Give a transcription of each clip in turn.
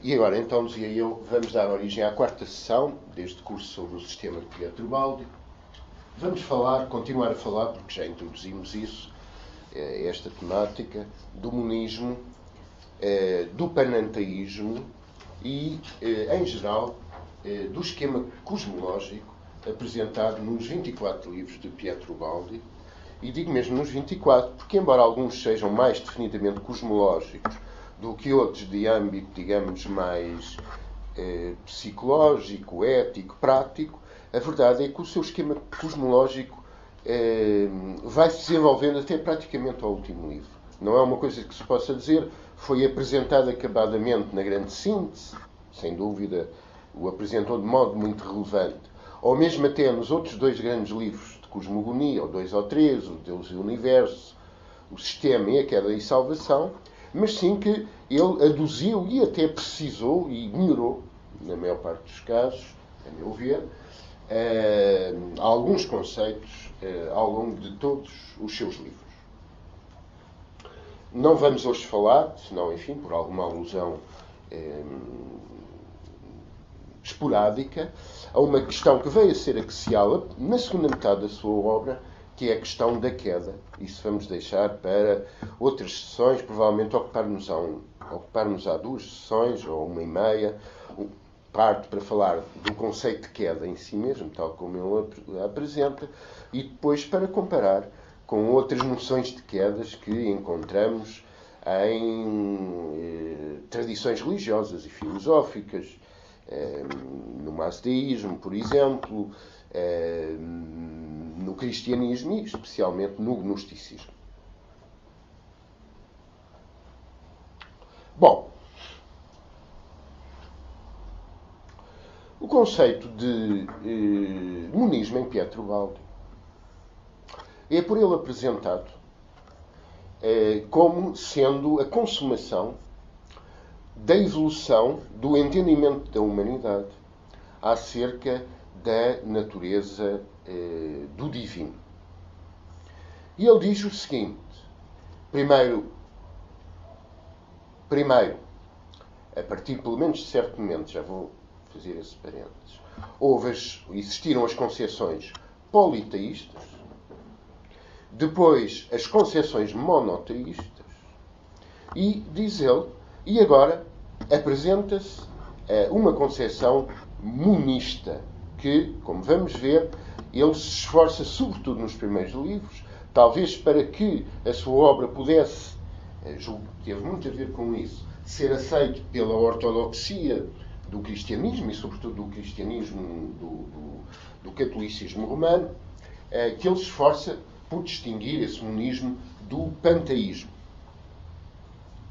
E agora, então, dizia eu, vamos dar origem à quarta sessão deste curso sobre o sistema de Pietro-Baldi. Vamos continuar a falar, porque já introduzimos isso, esta temática, do monismo, do panenteísmo e, em geral, do esquema cosmológico apresentado nos 24 livros de Pietro-Baldi. E digo mesmo nos 24, porque embora alguns sejam mais definidamente cosmológicos do que outros de âmbito, digamos, mais psicológico, ético, prático, a verdade é que o seu esquema cosmológico vai se desenvolvendo até praticamente ao último livro. Não é uma coisa que se possa dizer, foi apresentado acabadamente na grande síntese, sem dúvida o apresentou de modo muito relevante, ou mesmo até nos outros dois grandes livros de cosmogonia, ou dois ou três, o Deus e o Universo, o Sistema e a Queda e Salvação, mas sim que ele aduziu e até precisou e melhorou, na maior parte dos casos, a meu ver, alguns conceitos ao longo de todos os seus livros. Não vamos hoje falar, senão, enfim, por alguma alusão esporádica, a uma questão que veio a ser axial na segunda metade da sua obra, que é a questão da queda. Isso vamos deixar para outras sessões, provavelmente ocuparmos-á 2 sessões, ou 1h30, parte para falar do conceito de queda em si mesmo, tal como ele a apresenta, e depois para comparar com outras noções de quedas que encontramos em tradições religiosas e filosóficas, no maceteísmo, por exemplo, no cristianismo e especialmente no gnosticismo. Bom, o conceito de monismo em Pietro-Baldi é por ele apresentado como sendo a consumação da evolução do entendimento da humanidade acerca da natureza do divino. E ele diz o seguinte: primeiro, a partir pelo menos de certo momento, já vou fazer esse parênteses, existiram as concepções politeístas, depois as concepções monoteístas, e diz ele, e agora apresenta-se uma concepção monista, que, como vamos ver, ele se esforça, sobretudo nos primeiros livros, talvez para que a sua obra pudesse, julgo que teve muito a ver com isso, ser aceito pela ortodoxia do cristianismo e, sobretudo, do cristianismo do catolicismo romano, que ele se esforça por distinguir esse monismo do panteísmo.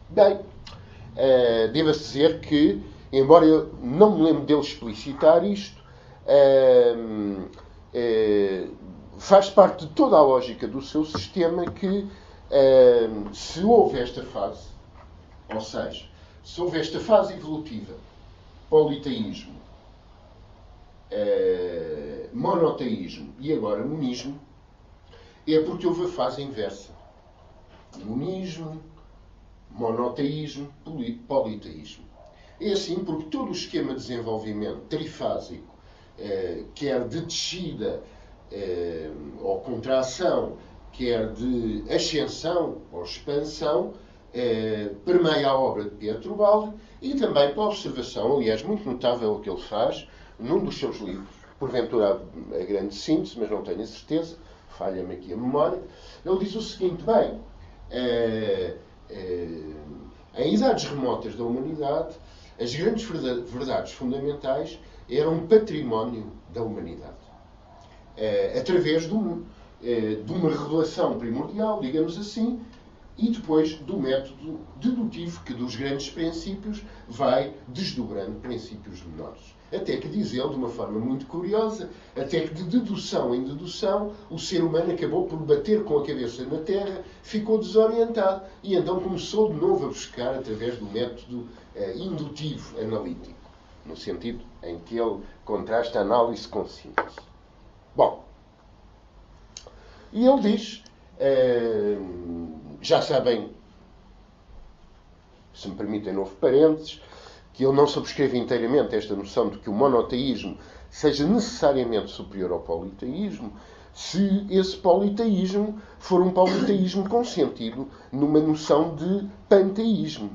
Bem, deva-se dizer que, embora eu não me lembre dele explicitar isto, faz parte de toda a lógica do seu sistema que, se houve esta fase, ou seja, se houve esta fase evolutiva, politeísmo, monoteísmo e agora monismo, é porque houve a fase inversa. Monismo, monoteísmo, politeísmo. É assim porque todo o esquema de desenvolvimento trifásico, quer de descida ou contração, quer de ascensão ou expansão, permeia a obra de Pietro-Baldi e também pela observação, aliás, muito notável que ele faz num dos seus livros, porventura a grande síntese, mas não tenho a certeza, falha-me aqui a memória. Ele diz o seguinte: bem, em idades remotas da humanidade, as grandes verdades fundamentais eram património da humanidade, através de uma revelação primordial, digamos assim, e depois do método dedutivo que dos grandes princípios vai desdobrando princípios menores. Até que, diz ele, de uma forma muito curiosa, até que de dedução em dedução, o ser humano acabou por bater com a cabeça na terra, ficou desorientado e então começou de novo a buscar através do método indutivo, analítico, no sentido em que ele contrasta a análise com síntese. Bom, e ele diz, já sabem, se me permitem novo parênteses, que ele não subscreve inteiramente esta noção de que o monoteísmo seja necessariamente superior ao politeísmo, se esse politeísmo for um politeísmo consentido numa noção de panteísmo.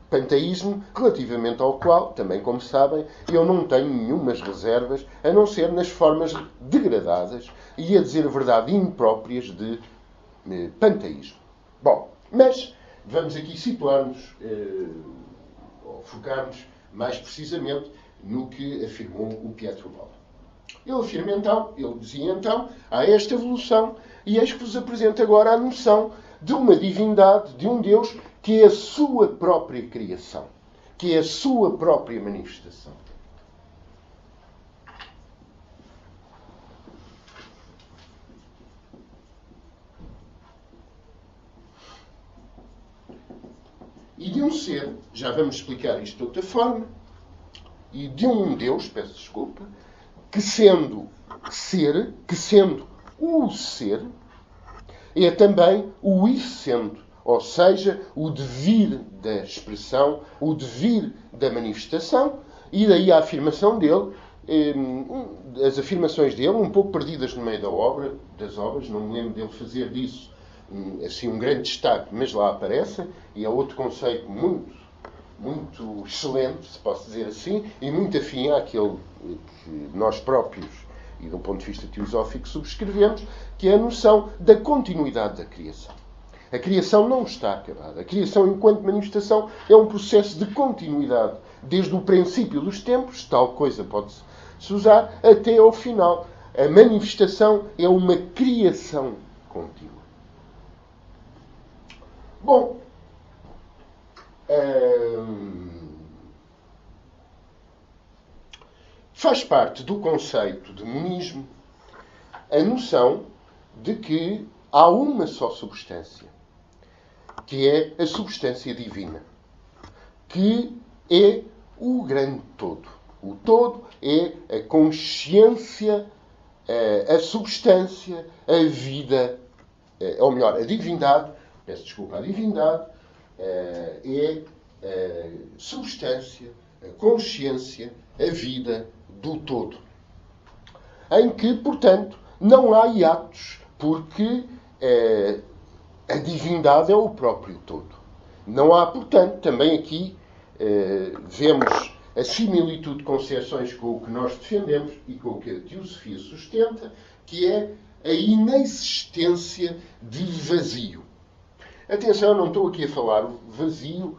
Panteísmo relativamente ao qual, também como sabem, eu não tenho nenhumas reservas, a não ser nas formas degradadas e, a dizer a verdade, impróprias de panteísmo. Bom, mas vamos aqui situar-nos, ou focar-nos mais precisamente no que afirmou o Pietro Baldi. Ele dizia então, há esta evolução, e eis que vos apresento agora a noção de uma divindade, de um Deus, que é a sua própria criação, que é a sua própria manifestação. E de um ser, já vamos explicar isto de outra forma, e de um Deus, peço desculpa, que sendo ser, que sendo o ser, é também o ir sendo, ou seja, o devir da expressão, o devir da manifestação, e daí a afirmação dele, as afirmações dele, um pouco perdidas no meio das obras, não me lembro dele fazer disso assim um grande destaque, mas lá aparecem, e é outro conceito muito excelente, se posso dizer assim, e muito afim àquele que nós próprios, e de um ponto de vista teosófico, subscrevemos, que é a noção da continuidade da criação. A criação não está acabada. A criação, enquanto manifestação, é um processo de continuidade, desde o princípio dos tempos, tal coisa pode-se usar, até ao final. A manifestação é uma criação contínua. Bom, faz parte do conceito de monismo a noção de que há uma só substância, que é a substância divina, que é o grande todo. O todo é a consciência, a substância, a vida, ou melhor, a divindade, peço desculpa, a divindade é a substância, a consciência, a vida do todo. Em que, portanto, não há hiatos, porque a divindade é o próprio todo. Não há, portanto, também aqui vemos a similitude de concepções com o que nós defendemos e com o que a teosofia sustenta, que é a inexistência de vazio. Atenção, eu não estou aqui a falar vazio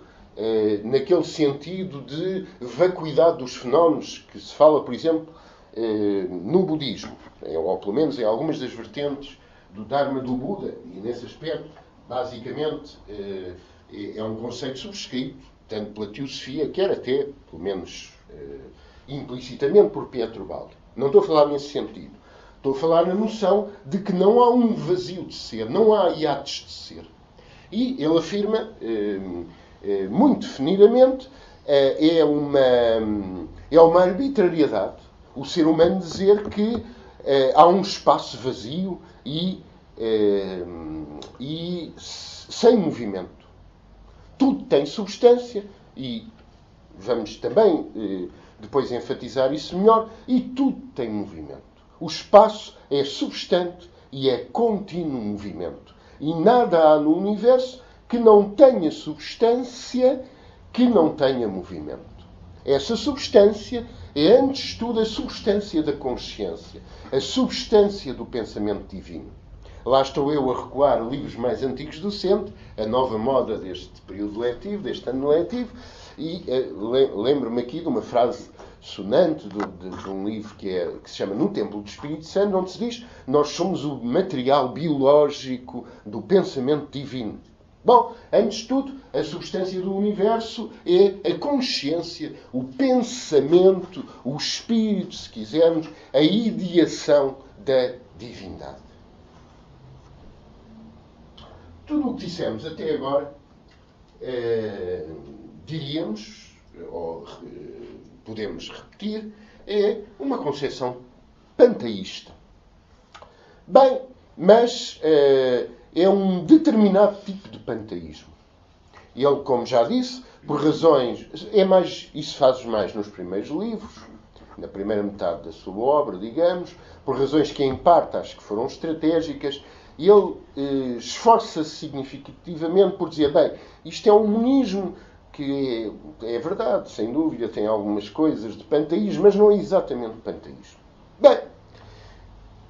naquele sentido de vacuidade dos fenómenos que se fala, por exemplo, no budismo, ou pelo menos em algumas das vertentes do Dharma do Buda, e nesse aspecto, basicamente, é um conceito subscrito, tanto pela teosofia, quer até, pelo menos implicitamente, por Pietro Baldi. Não estou a falar nesse sentido. Estou a falar na noção de que não há um vazio de ser, não há hiatos de ser. E ele afirma, muito definidamente, é uma arbitrariedade o ser humano dizer que há um espaço vazio e sem movimento. Tudo tem substância e vamos também depois enfatizar isso melhor, e tudo tem movimento. O espaço é substante e é contínuo movimento. E nada há no universo que não tenha substância, que não tenha movimento. Essa substância é, antes de tudo, a substância da consciência, a substância do pensamento divino. Lá estou eu a recuar livros mais antigos do centro, a nova moda deste período letivo, deste ano letivo, e lembro-me aqui de uma frase sonante de um livro que se chama No Templo do Espírito Santo, onde se diz: nós somos o material biológico do pensamento divino. Bom, antes de tudo, a substância do universo é a consciência, o pensamento, o espírito, se quisermos, a ideação da divindade. Tudo o que dissemos até agora, diríamos, ou podemos repetir, é uma concepção panteísta. Bem, mas é um determinado tipo de panteísmo. Ele, como já disse, por razões... Isso fazes mais nos primeiros livros, na primeira metade da sua obra, digamos, por razões que, em parte, acho que foram estratégicas, e ele esforça-se significativamente por dizer, bem, isto é um monismo que é verdade, sem dúvida, tem algumas coisas de panteísmo, mas não é exatamente panteísmo. Bem,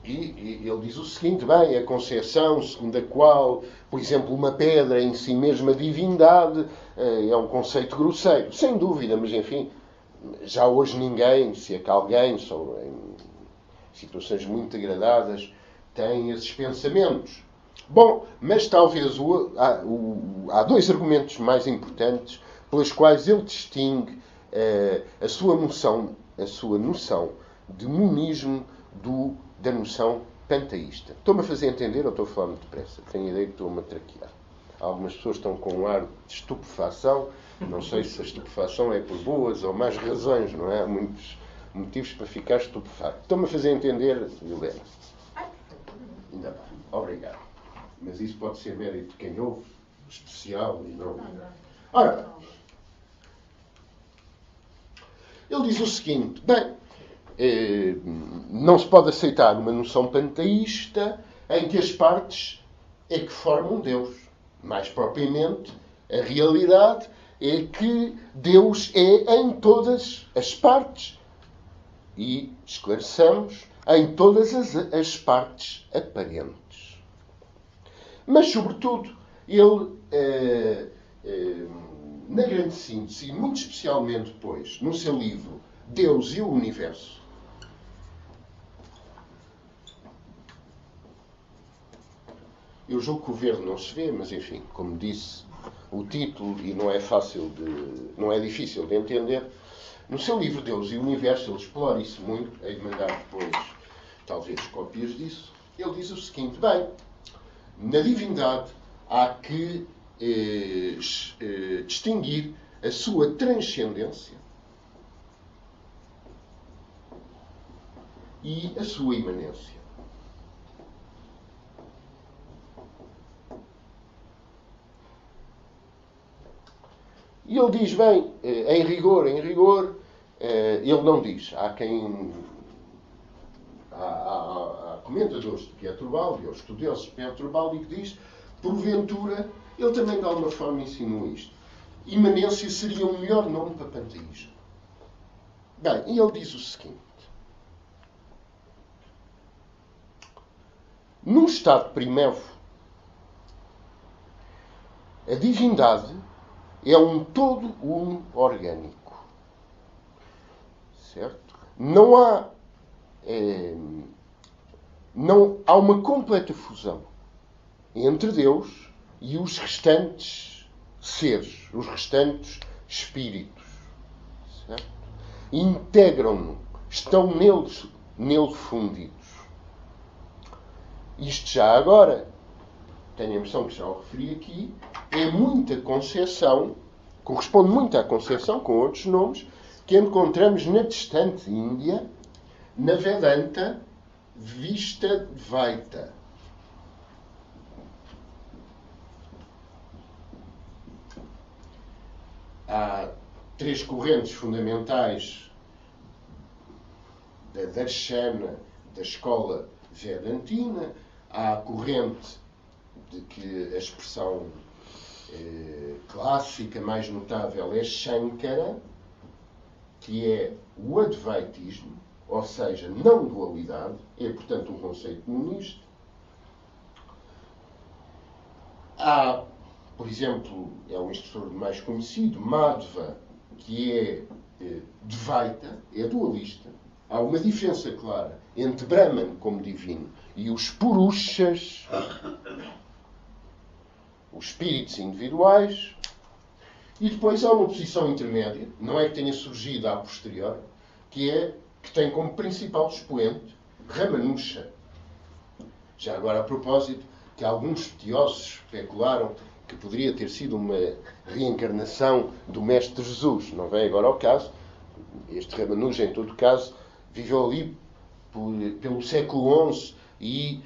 e ele diz o seguinte, bem, a concepção segundo a qual, por exemplo, uma pedra em si mesma divindade é um conceito grosseiro. Sem dúvida, mas enfim, já hoje ninguém, se é que alguém, só em situações muito degradadas, tem esses pensamentos. Bom, mas talvez há dois argumentos mais importantes pelos quais ele distingue a sua noção de monismo da noção panteísta. Estou-me a fazer entender ou estou a falar muito depressa? Tenho a ideia que estou-me a traquear. Algumas pessoas estão com um ar de estupefação. Não sei se a estupefação é por boas ou más razões, não é? Há muitos motivos para ficar estupefacto. Estou-me a fazer entender, Helena? Ainda bem. Obrigado. Mas isso pode ser mérito de quem ouve, especial e não. Ora, ele diz o seguinte, bem, não se pode aceitar uma noção panteísta em que as partes é que formam Deus. Mais propriamente, a realidade é que Deus é em todas as partes. E esclareçamos, em todas as partes aparentes. Mas, sobretudo, ele, na grande síntese, e muito especialmente depois, no seu livro Deus e o Universo, eu julgo que o verde não se vê, mas enfim, como disse, o título, e não é difícil de entender, no seu livro Deus e o Universo, ele explora isso muito, hei de mandar depois, talvez, cópias disso. Ele diz o seguinte, bem, na divindade há que distinguir a sua transcendência e a sua imanência. E ele diz, bem, em rigor, ele não diz. Há comentadores de Pietro Baldi, ou estudiosos de Pietro Baldi, que diz, porventura, ele também de alguma forma insinua isto. Imanência seria o melhor nome para panteísmo. Bem, e ele diz o seguinte. Num estado primevo, a divindade é um todo uno orgânico. Certo? Não há uma completa fusão entre Deus e os restantes seres, os restantes espíritos. Certo? Integram-no, estão nele fundidos. Isto já agora, tenho a impressão que já o referi aqui, é muita concepção, corresponde muito à concepção, com outros nomes, que encontramos na distante Índia, na Vedanta Vistadvaita. Há três correntes fundamentais da Darshana, da escola vedantina. Há a corrente de que a expressão clássica mais notável é Shankara, que é o advaitismo, ou seja, não dualidade, é, portanto, um conceito monista. Há, por exemplo, é o instrutor mais conhecido, Madhva, que é Dvaita, é dualista. Há uma diferença clara entre Brahman como divino e os Purushas, os espíritos individuais. E depois há uma posição intermédia, não é que tenha surgido a posteriori, que tem como principal expoente Ramanusha. Já agora, a propósito, que alguns estudiosos especularam que poderia ter sido uma reencarnação do Mestre Jesus. Não vem agora ao caso. Este Ramanusha, em todo caso, viveu ali pelo século XI e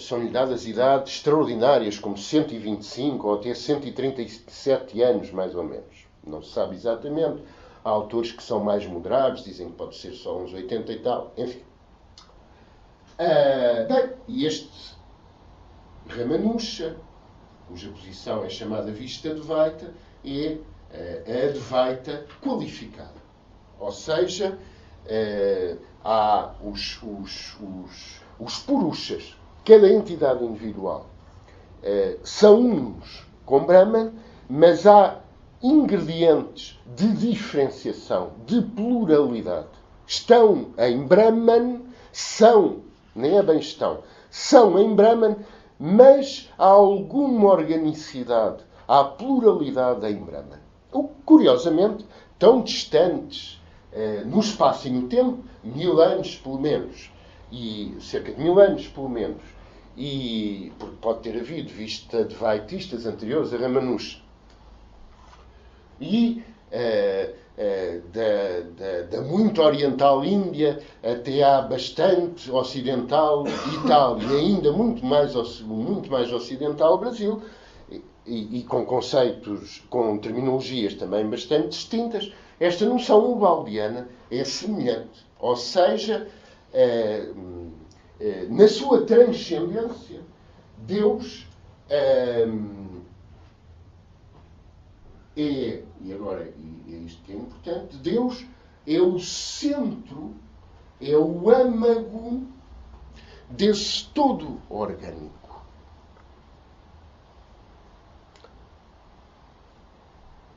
são-lhe dadas idades extraordinárias, como 125 ou até 137 anos, mais ou menos. Não se sabe exatamente. Há autores que são mais moderados, dizem que pode ser só uns 80 e tal, enfim. E este Ramanusha, cuja posição é chamada Vista Advaita, é a Advaita qualificada. Ou seja, há os Purushas, cada entidade individual, são uns com Brahman, mas há ingredientes de diferenciação, de pluralidade. Estão em Brahman, nem é bem são em Brahman, mas há alguma organicidade, há pluralidade em Brahman. Curiosamente, tão distantes no espaço e no tempo, 1000 anos pelo menos, e cerca de 1000 anos pelo menos, e porque pode ter havido vista de vaitistas anteriores a Ramanusha, e da muito oriental Índia até à bastante ocidental Itália, e ainda muito mais ocidental Brasil, e com conceitos, com terminologias também bastante distintas. Esta noção ubaldiana é semelhante. Ou seja, na sua transcendência, Deus e agora é isto que é importante, Deus é o centro, é o âmago desse todo orgânico.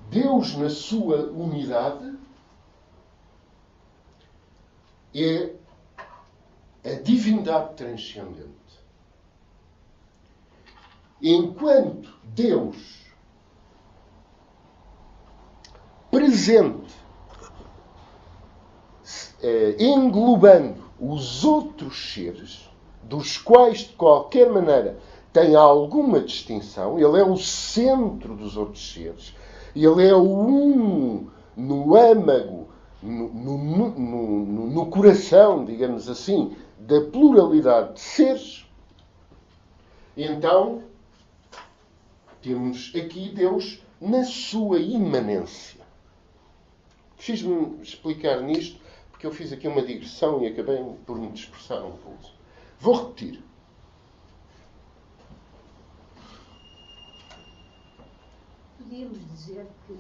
Deus, na sua unidade, é a divindade transcendente. Enquanto Deus presente, englobando os outros seres, dos quais, de qualquer maneira, tem alguma distinção, ele é o centro dos outros seres, ele é o uno no âmago, no coração, digamos assim, da pluralidade de seres. Então, temos aqui Deus na sua imanência. Fiz-me explicar nisto porque eu fiz aqui uma digressão e acabei por me dispersar um pouco. Vou repetir. Podíamos dizer que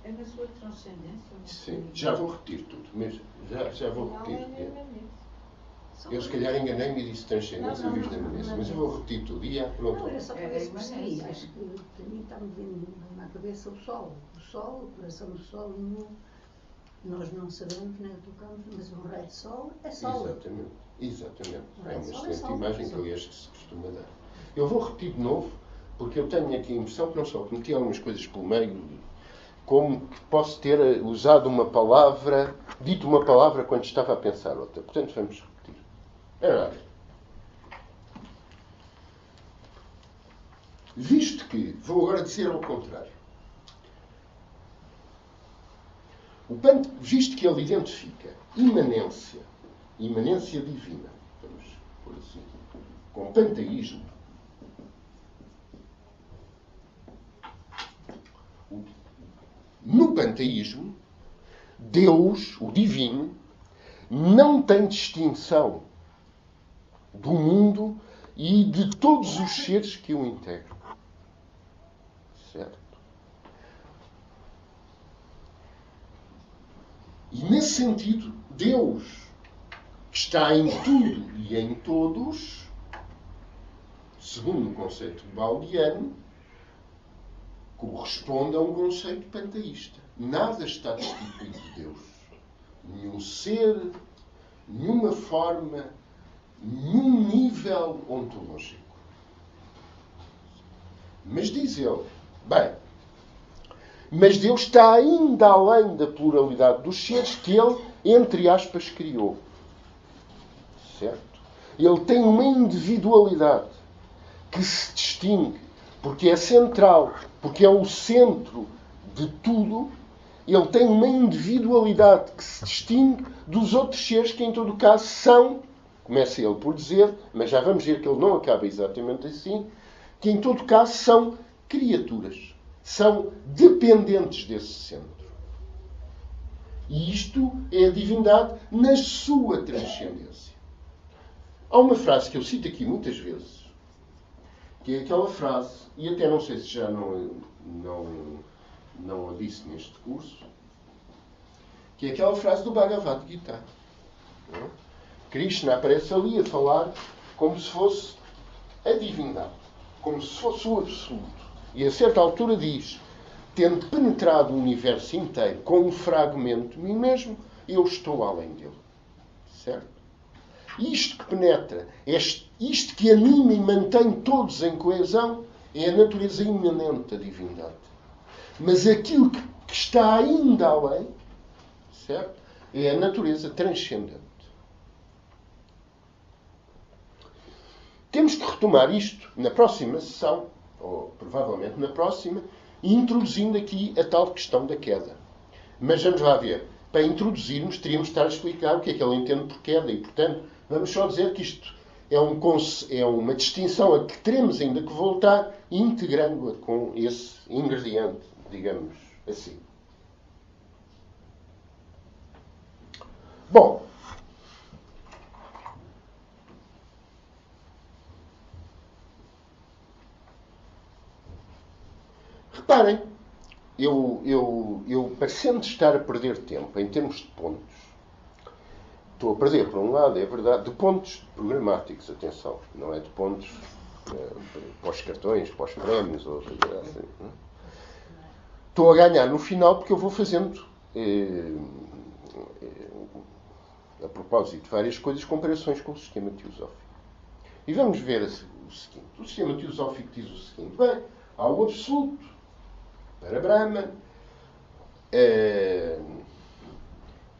é na sua transcendência. Sim, já vou repetir tudo. Mas já vou repetir. Eu se calhar enganei-me e disse transcendência, vista imanência. Mas eu vou repetir tudo. E pronto. Não, era só para ver se percebi. Acho que para mim está-me vindo na cabeça o Sol. O coração do Sol, nós não sabemos nem o tocamos, mas um raio de Sol é Sol. Exatamente. É uma excelente imagem que aliás que se costuma dar. Eu vou repetir de novo, porque eu tenho aqui a impressão que não só cometi algumas coisas pelo meio, como que posso ter usado uma palavra, dito uma palavra quando estava a pensar outra. Portanto, vamos repetir. Visto que, vou agora dizer ao contrário, visto que ele identifica imanência divina, vamos por assim, com panteísmo, no panteísmo, Deus, o divino, não tem distinção do mundo e de todos os seres que o integram. Certo? E nesse sentido, Deus, que está em tudo e em todos, segundo o conceito baldiano, corresponde a um conceito panteísta. Nada está destituído de Deus. Nenhum ser, nenhuma forma, nenhum nível ontológico. Mas diz ele, mas Deus está ainda além da pluralidade dos seres que ele, entre aspas, criou. Certo? Ele tem uma individualidade que se distingue, porque é central, porque é o centro de tudo. Ele tem uma individualidade que se distingue dos outros seres que, em todo caso, são Começa ele por dizer, mas já vamos ver que ele não acaba exatamente assim, que em todo caso são criaturas. São dependentes desse centro. E isto é a divindade na sua transcendência. Há uma frase que eu cito aqui muitas vezes, que é aquela frase, e até não sei se já não a disse neste curso, que é aquela frase do Bhagavad Gita. Krishna aparece ali a falar como se fosse a divindade, como se fosse o absoluto. E a certa altura diz, tendo penetrado o universo inteiro com um fragmento de mim mesmo, eu estou além dele. Certo? Isto que penetra, isto que anima e mantém todos em coesão, é a natureza imanente da divindade. Mas aquilo que está ainda além, certo? É a natureza transcendente. Temos que retomar isto na próxima sessão, ou provavelmente na próxima, introduzindo aqui a tal questão da queda. Mas vamos lá ver. Para introduzirmos, teríamos de estar a explicar o que é que ele entende por queda. E, portanto, vamos só dizer que isto é uma distinção a que teremos ainda que voltar, integrando-a com esse ingrediente, digamos assim. Bom, reparem, eu parecendo estar a perder tempo em termos de pontos, estou a perder, por um lado, é verdade, de pontos programáticos, atenção, não é de pontos para os cartões, para os prémios, ou assim. Estou a ganhar no final porque eu vou fazendo, a propósito de várias coisas, comparações com o sistema teosófico. E vamos ver o seguinte. O sistema teosófico diz o seguinte. Bem, há o absoluto para Brahma,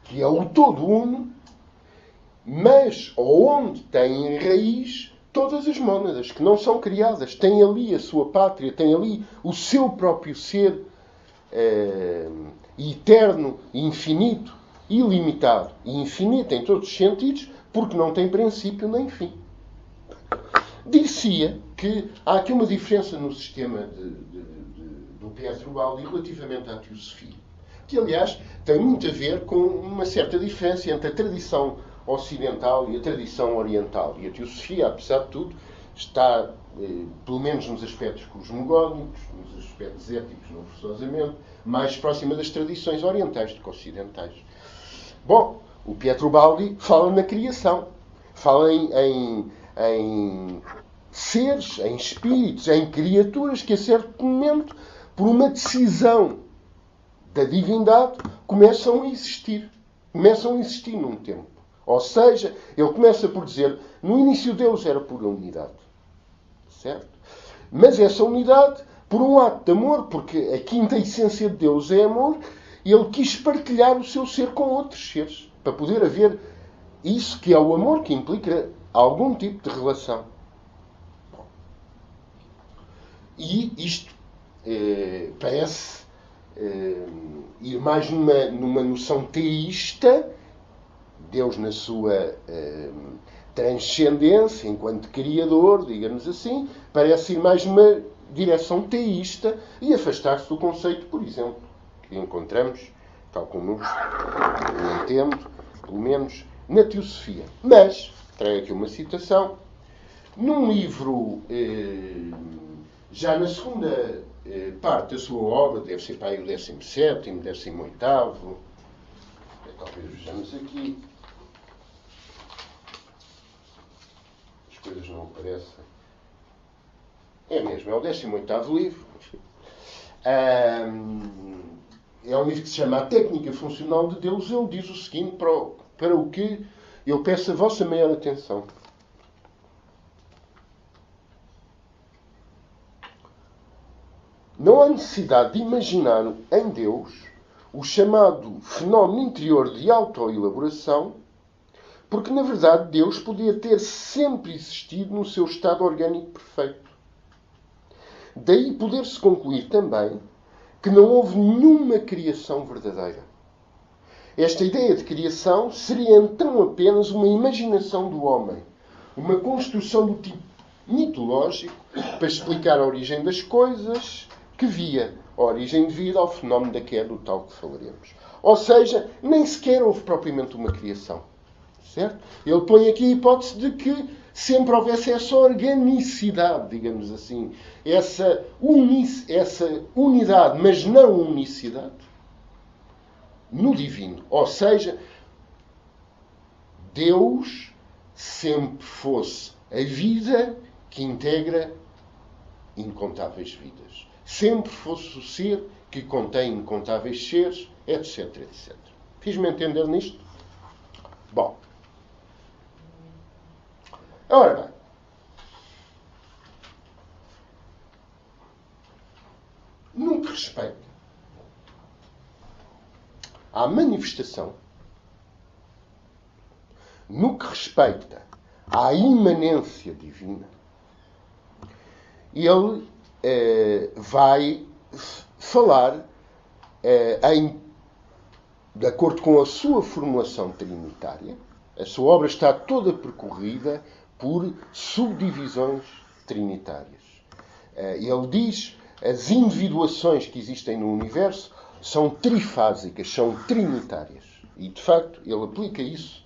que é o todo uno, mas onde tem raiz todas as mônadas, que não são criadas. Tem ali a sua pátria, tem ali o seu próprio ser eterno, infinito, ilimitado e infinito em todos os sentidos, porque não tem princípio nem fim. Dir-se-ia que há aqui uma diferença no sistema do Pietro Baldi relativamente à teosofia, que, aliás, tem muito a ver com uma certa diferença entre a tradição ocidental e a tradição oriental. E a teosofia, apesar de tudo, está, pelo menos nos aspectos cosmogónicos, nos aspectos éticos, não forçosamente, mais próxima das tradições orientais do que ocidentais. Bom, o Pietro Baldi fala na criação, fala em seres, em espíritos, em criaturas que a certo momento, por uma decisão da divindade, começam a existir. Começam a existir num tempo. Ou seja, ele começa por dizer, no início Deus era pura unidade. Certo? Mas essa unidade, por um ato de amor, porque a quinta essência de Deus é amor, ele quis partilhar o seu ser com outros seres, para poder haver isso que é o amor, que implica algum tipo de relação. E isto parece ir mais numa noção teísta, Deus na sua transcendência, enquanto Criador, digamos assim, parece ir mais numa direção teísta e afastar-se do conceito, por exemplo, que encontramos, tal como eu entendo, pelo menos, na teosofia. Mas, trago aqui uma citação, num livro, já na segunda parte da sua obra, deve ser para aí o 17º, 18º, talvez vejamos aqui, as coisas não aparecem. É mesmo, é o 18º livro. É um livro que se chama A Técnica Funcional de Deus. Ele diz o seguinte, para o que eu peço a vossa maior atenção. Não há necessidade de imaginar em Deus o chamado fenómeno interior de autoelaboração, porque, na verdade, Deus podia ter sempre existido no seu estado orgânico perfeito. Daí poder-se concluir também que não houve nenhuma criação verdadeira. esta ideia de criação seria então apenas uma imaginação do homem, uma construção do tipo mitológico para explicar a origem das coisas que via, a origem devida ao fenómeno da queda, do tal que falaremos. Ou seja, nem sequer houve propriamente uma criação. Certo? Ele põe aqui a hipótese de que sempre houvesse essa organicidade, digamos assim, essa unidade, mas não unicidade, no divino. Ou seja, Deus sempre fosse a vida que integra incontáveis vidas. Sempre fosse o ser que contém incontáveis seres, etc, etc. Fiz-me entender nisto? Bom. Ora bem. No que respeita à manifestação, no que respeita à imanência divina, ele vai falar de acordo com a sua formulação trinitária. A sua obra está toda percorrida por subdivisões trinitárias. Ele diz as individuações que existem no universo são trifásicas, são trinitárias. E, de facto, ele aplica isso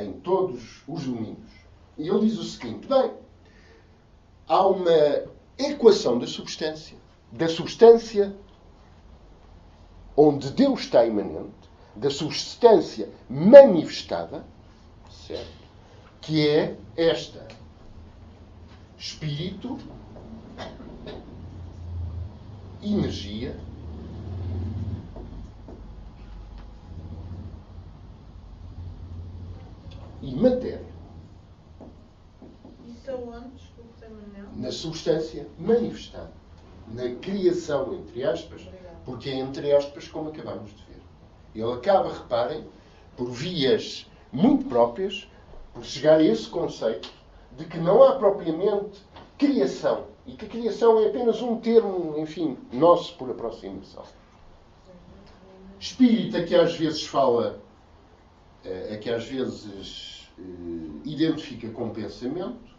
em todos os domínios. E ele diz o seguinte: bem, há uma equação da substância onde Deus está imanente, da substância manifestada, certo? Que é esta: espírito, energia e matéria. Isso aonde? Desculpe, Manel. Na substância manifestada. Na criação, entre aspas, porque é entre aspas como acabamos de ver. Ele acaba, reparem, por vias muito próprias, por chegar a esse conceito de que não há propriamente criação. E que a criação é apenas um termo, enfim, nosso por aproximação. Espírito é que às vezes fala, é que às vezes identifica com pensamento.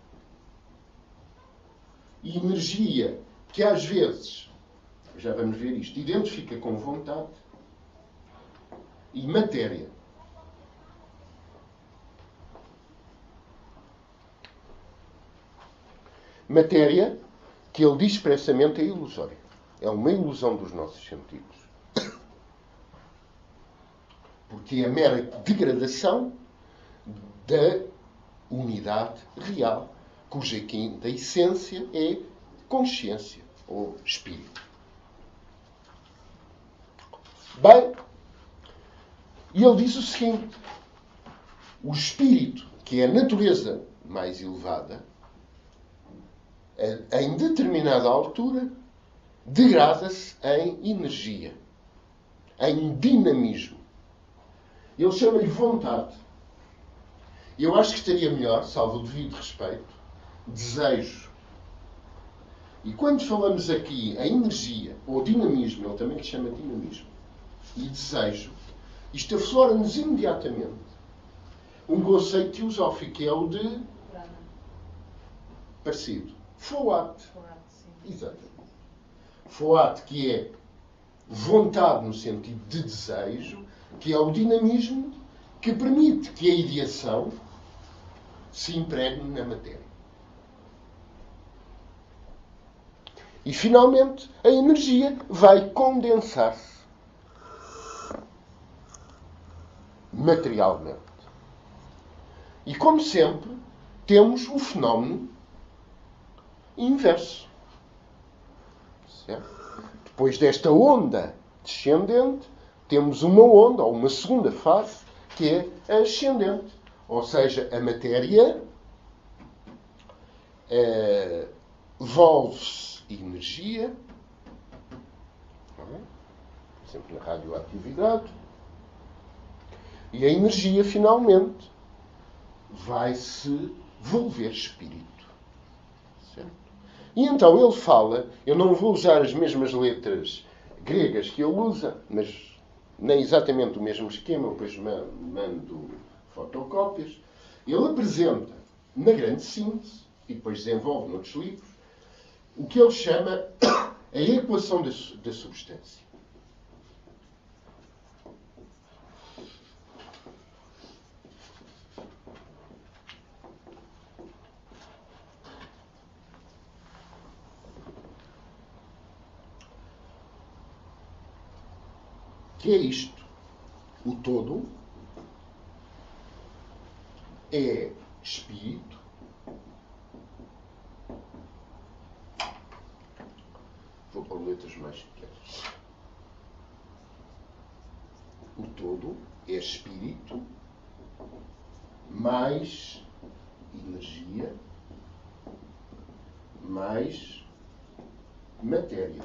E energia, que às vezes, já vamos ver isto, identifica com vontade. E matéria. Matéria que ele diz expressamente é ilusória. É uma ilusão dos nossos sentidos. Porque é a mera degradação da unidade real, cuja quinta essência é consciência ou espírito. Bem, e ele diz o seguinte: o espírito, que é a natureza mais elevada, em determinada altura, degrada-se em energia, em dinamismo. Ele chama-lhe vontade. Eu acho que estaria melhor, salvo o devido respeito, desejo. E quando falamos aqui em energia ou dinamismo, ele também lhe chama dinamismo, e desejo, isto aflora-nos imediatamente um conceito teosófico, que é o de parecido. Foat. Exatamente. Foat, que é vontade no sentido de desejo, que é o dinamismo que permite que a ideação se impregne na matéria. E, finalmente, a energia vai condensar-se materialmente. E, como sempre, temos o fenómeno inverso. Certo? Depois desta onda descendente, temos uma onda, ou uma segunda fase, que é a ascendente. Ou seja, a matéria volve-se energia, sempre na radioatividade, e a energia, finalmente, vai-se volver espírito. Certo? E então ele fala, eu não vou usar as mesmas letras gregas que ele usa, mas nem exatamente o mesmo esquema, eu depois mando fotocópias. Ele apresenta, na grande síntese, e depois desenvolve noutros livros, o que ele chama a equação da substância. Que é isto? O todo é espírito, vou pôr letras mais pequenas. O todo é espírito mais energia mais matéria.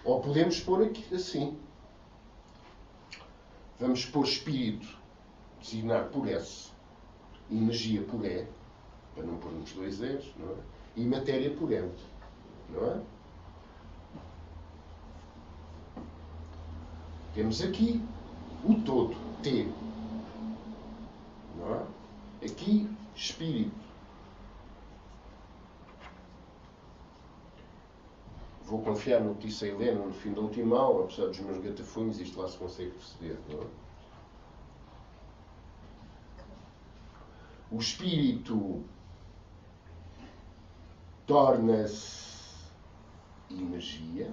Ou podemos pôr aqui assim. Vamos pôr espírito, designar por S, energia por E, para não pormos dois E's, não é? E matéria por M, não é? Temos aqui o todo, T, não é? Aqui, espírito. Vou confiar no que disse a Helena no fim da última aula, apesar dos meus gatafunhos, isto lá se consegue perceber, não é? O espírito torna-se energia,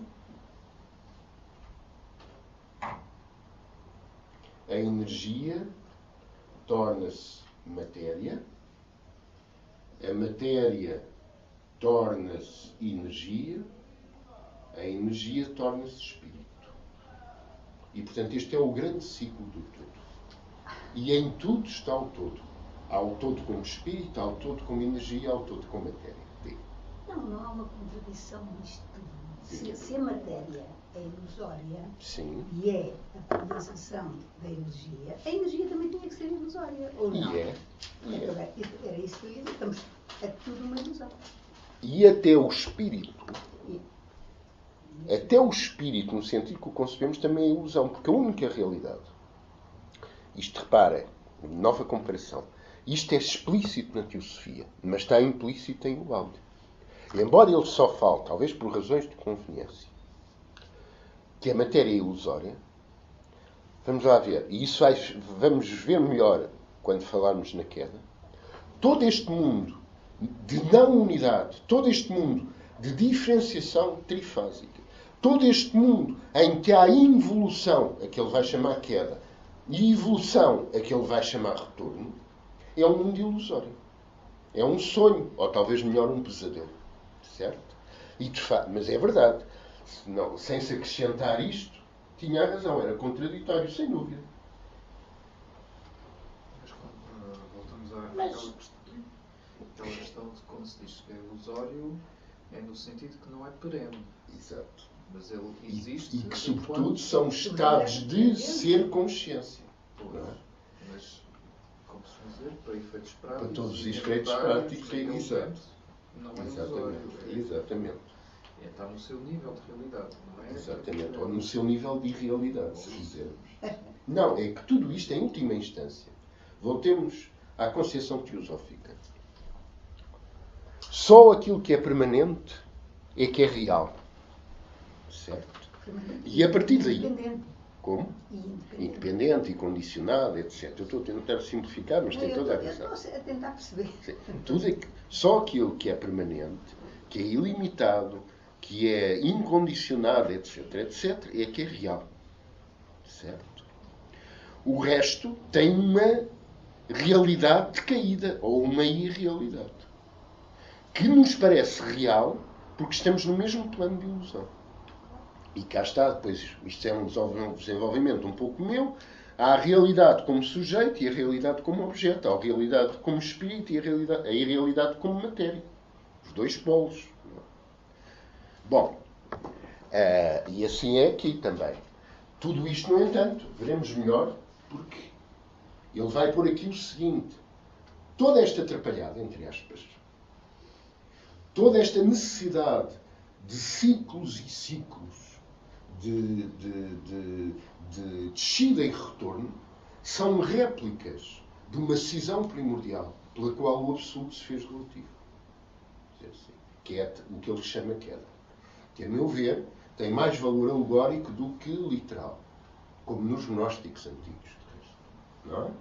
a energia torna-se matéria, a matéria torna-se energia, a energia torna-se espírito. E, portanto, este é o grande ciclo do todo. E em tudo está o todo. Há o todo como espírito, há o todo como energia, há o todo como matéria. Não há uma contradição nisto tudo. Se a matéria é ilusória, sim, e é a condensação da energia, a energia também tinha que ser ilusória, ou não? E é. Era isso que eu ia dizer. É tudo uma ilusão. E até o espírito, no sentido que o concebemos, também é ilusão, porque a única realidade, isto reparem, nova comparação, isto é explícito na teosofia, mas está implícito em Ubaldi. Embora ele só fale, talvez por razões de conveniência, que a matéria é ilusória, vamos lá ver, e isso vamos ver melhor quando falarmos na queda, todo este mundo de não unidade, todo este mundo de diferenciação trifásica, todo este mundo em que há involução, a que ele vai chamar queda, e evolução, a que ele vai chamar retorno, é um mundo ilusório. É um sonho, ou talvez melhor um pesadelo. Certo? E de facto, mas é verdade. Não, sem se acrescentar isto, tinha a razão, era contraditório, sem dúvida. Mas quando voltamos àquela questão de quando se diz que é ilusório, é no sentido que não é perene. Exato. Mas ele existe. E que, sobretudo, são estados de ser consciência. Não é? Mas, como se dizer, para efeitos práticos. Para todos os efeitos práticos, é exato. Não é ilusório. Exatamente. Está no seu nível de realidade, não é? Exatamente. Ou no seu nível de irrealidade, se quisermos. Não, é que tudo isto, em última instância, voltemos à concepção teosófica. Só aquilo que é permanente é que é real. Certo? E a partir daí... Independente. Como? Independente e condicionado, etc. Eu estou a tentar simplificar, mas tem toda a razão. Eu estou a tentar perceber. Só aquilo que é permanente, que é ilimitado, que é incondicionado, etc., etc., é que é real. Certo? O resto tem uma realidade decaída, ou uma irrealidade, que nos parece real porque estamos no mesmo plano de ilusão. E cá está, depois, isto é um desenvolvimento um pouco meu, há a realidade como sujeito e a realidade como objeto, há a realidade como espírito e a irrealidade como matéria. Os dois polos. Bom, e assim é aqui também. Tudo isto, no entanto, veremos melhor, porque ele vai pôr aqui o seguinte: toda esta atrapalhada, entre aspas, toda esta necessidade de ciclos e ciclos, de descida e retorno, são réplicas de uma cisão primordial pela qual o absoluto se fez relativo. Que é o que ele chama queda. Que, a meu ver, tem mais valor alegórico do que literal, como nos gnósticos antigos. Não é?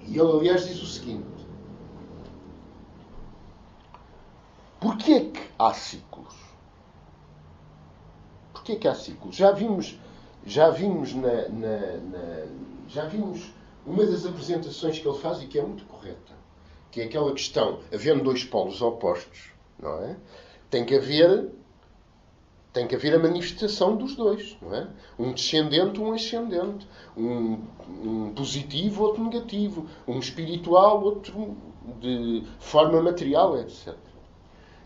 E ele, aliás, diz o seguinte: porquê é que há ciclos? Porquê é que há ciclos? Já vimos uma das apresentações que ele faz e que é muito correta, que é aquela questão, havendo dois polos opostos, não é? Tem que haver a manifestação dos dois, não é? Um descendente, um ascendente, um positivo, outro negativo, um espiritual, outro de forma material, etc.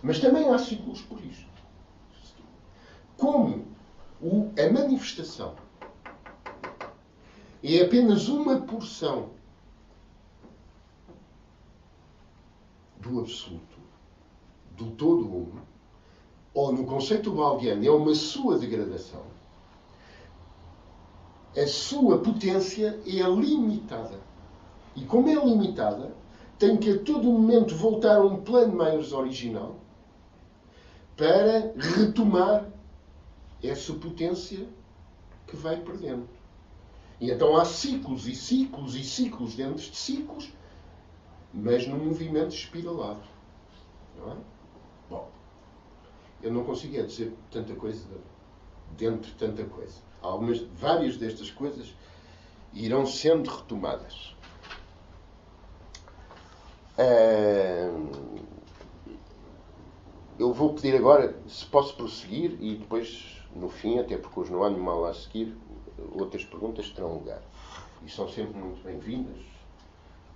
Mas também há ciclos por isto. Como a manifestação é apenas uma porção do absoluto, do todo uno, ou no conceito baldiano é uma sua degradação, a sua potência é limitada. E como é limitada, tem que a todo momento voltar a um plano mais original para retomar essa potência que vai perdendo. E então há ciclos e ciclos e ciclos dentro de ciclos, mas num movimento espiralado. Não é? Bom, eu não conseguia dizer tanta coisa dentro de tanta coisa. Várias destas coisas irão sendo retomadas. Eu vou pedir agora se posso prosseguir e depois, no fim, até porque hoje não há nenhuma aula a seguir, outras perguntas terão lugar. E são sempre muito bem-vindas,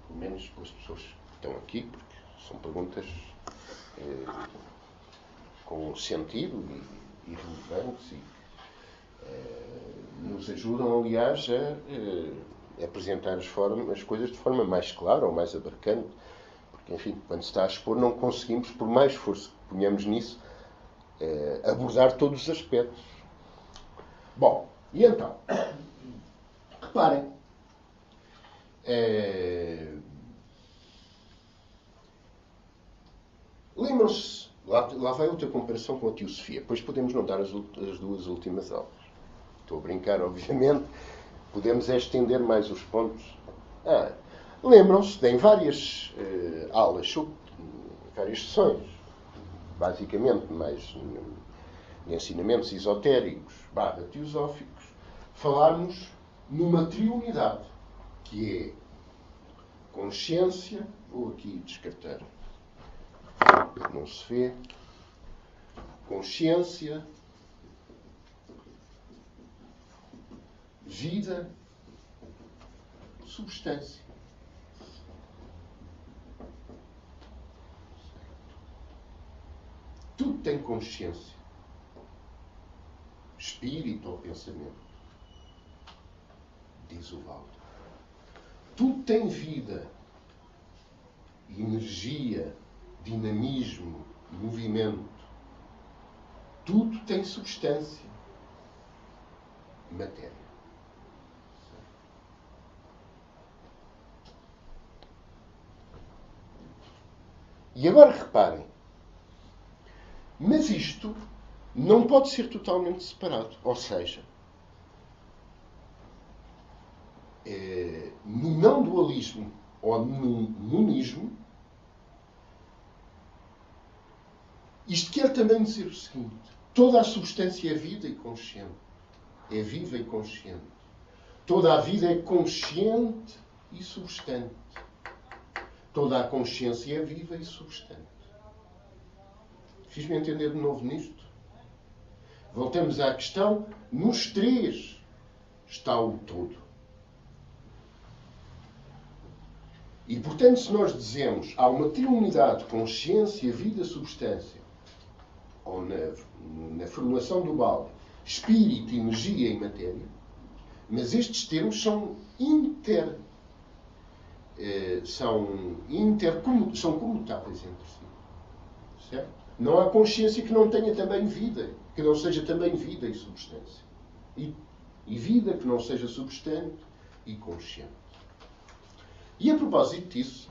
pelo menos pelas pessoas que estão aqui, porque são perguntas com sentido e relevantes e nos ajudam, aliás, a apresentar as coisas de forma mais clara ou mais abarcante. Porque, enfim, quando se está a expor, não conseguimos, por mais esforço que ponhamos nisso, abordar todos os aspectos. Bom, e então, reparem, lembram-se, lá vai outra comparação com a Teosofia, depois podemos não dar as duas últimas aulas. Estou a brincar, obviamente, podemos estender mais os pontos. Lembram-se, em várias aulas, várias sessões, basicamente mais de ensinamentos esotéricos / teosóficos, falarmos numa triunidade, que é consciência, vou aqui descartar, não se vê, consciência, vida, substância. Tudo tem consciência. Espírito ou pensamento. Diz o Valdo. Tudo tem vida. Energia, dinamismo, movimento. Tudo tem substância. Matéria. E agora reparem. Mas isto não pode ser totalmente separado. Ou seja, no não-dualismo ou no monismo, isto quer também dizer o seguinte: toda a substância é vida e consciente. É viva e consciente. Toda a vida é consciente e substante. Toda a consciência é viva e substante. Fiz-me entender de novo nisto? Voltamos à questão. Nos três está o todo. E, portanto, se nós dizemos há uma triunidade, consciência, vida, substância, ou na formulação do Balde, espírito, energia e matéria, mas estes termos são comutáveis entre si. Certo? Não há consciência que não tenha também vida, que não seja também vida e substância. E vida que não seja substante e consciente. E a propósito disso,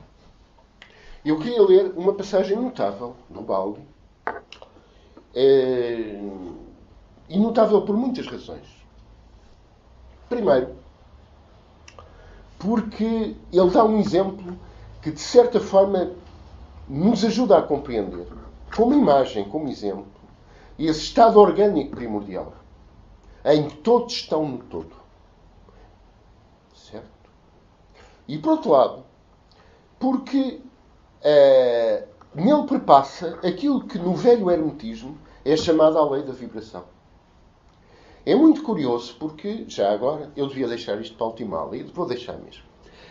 eu queria ler uma passagem notável do Baldi. E notável por muitas razões. Primeiro, porque ele dá um exemplo que, de certa forma, nos ajuda a compreender, como imagem, como exemplo, esse estado orgânico primordial, em que todos estão no todo. Certo? E, por outro lado, porque nele perpassa aquilo que no velho hermetismo é chamado a lei da vibração. É muito curioso porque, já agora, eu devia deixar isto para a última aula e vou deixar mesmo.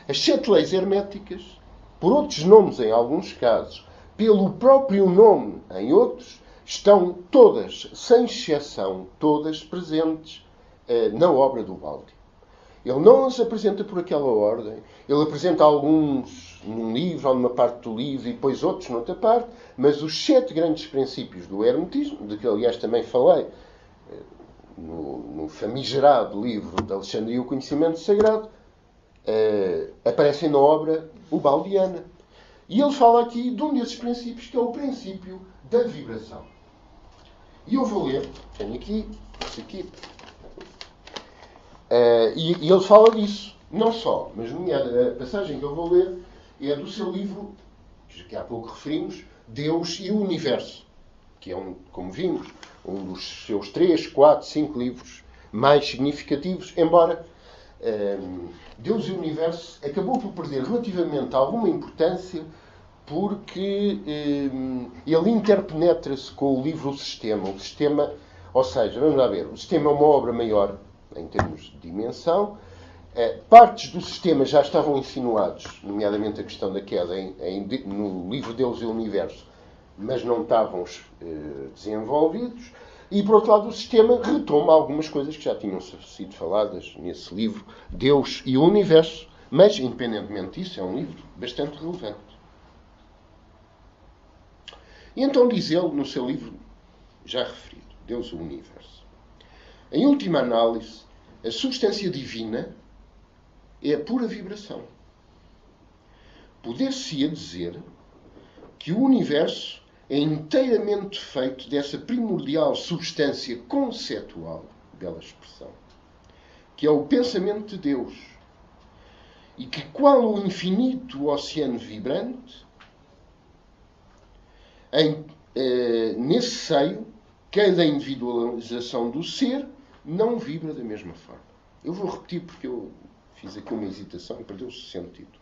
As 7 leis herméticas, por outros nomes em alguns casos, pelo próprio nome em outros, estão todas, sem exceção, todas presentes na obra do Baldi. Ele não as apresenta por aquela ordem. Ele apresenta alguns num livro ou numa parte do livro e depois outros noutra parte, mas os 7 grandes princípios do hermetismo, de que aliás também falei no famigerado livro de Alexandria, o Conhecimento Sagrado, aparecem na obra ubaldiana. E ele fala aqui de um desses princípios, que é o princípio da vibração. E eu vou ler, tenho aqui, isso aqui. E ele fala disso, não só, mas a passagem que eu vou ler é do seu livro, que há pouco referimos, Deus e o Universo, que é, como vimos, um dos seus 3, 4, 5 livros mais significativos, embora Deus e o Universo acabou por perder relativamente alguma importância porque ele interpenetra-se com o livro O Sistema. O Sistema, ou seja, vamos lá ver, o Sistema é uma obra maior em termos de dimensão. Partes do sistema já estavam insinuados, nomeadamente a questão da queda, no livro Deus e o Universo, mas não estavam desenvolvidos. E, por outro lado, o sistema retoma algumas coisas que já tinham sido faladas nesse livro, Deus e o Universo, mas, independentemente disso, é um livro bastante relevante. E então diz ele, no seu livro já referido, Deus e o Universo: em última análise, a substância divina é a pura vibração. Poder-se-ia dizer que o universo é inteiramente feito dessa primordial substância conceitual, bela expressão, que é o pensamento de Deus, e que, qual o infinito oceano vibrante, nesse seio, cada individualização do ser não vibra da mesma forma. Eu vou repetir porque eu fiz aqui uma hesitação e perdeu-se o sentido.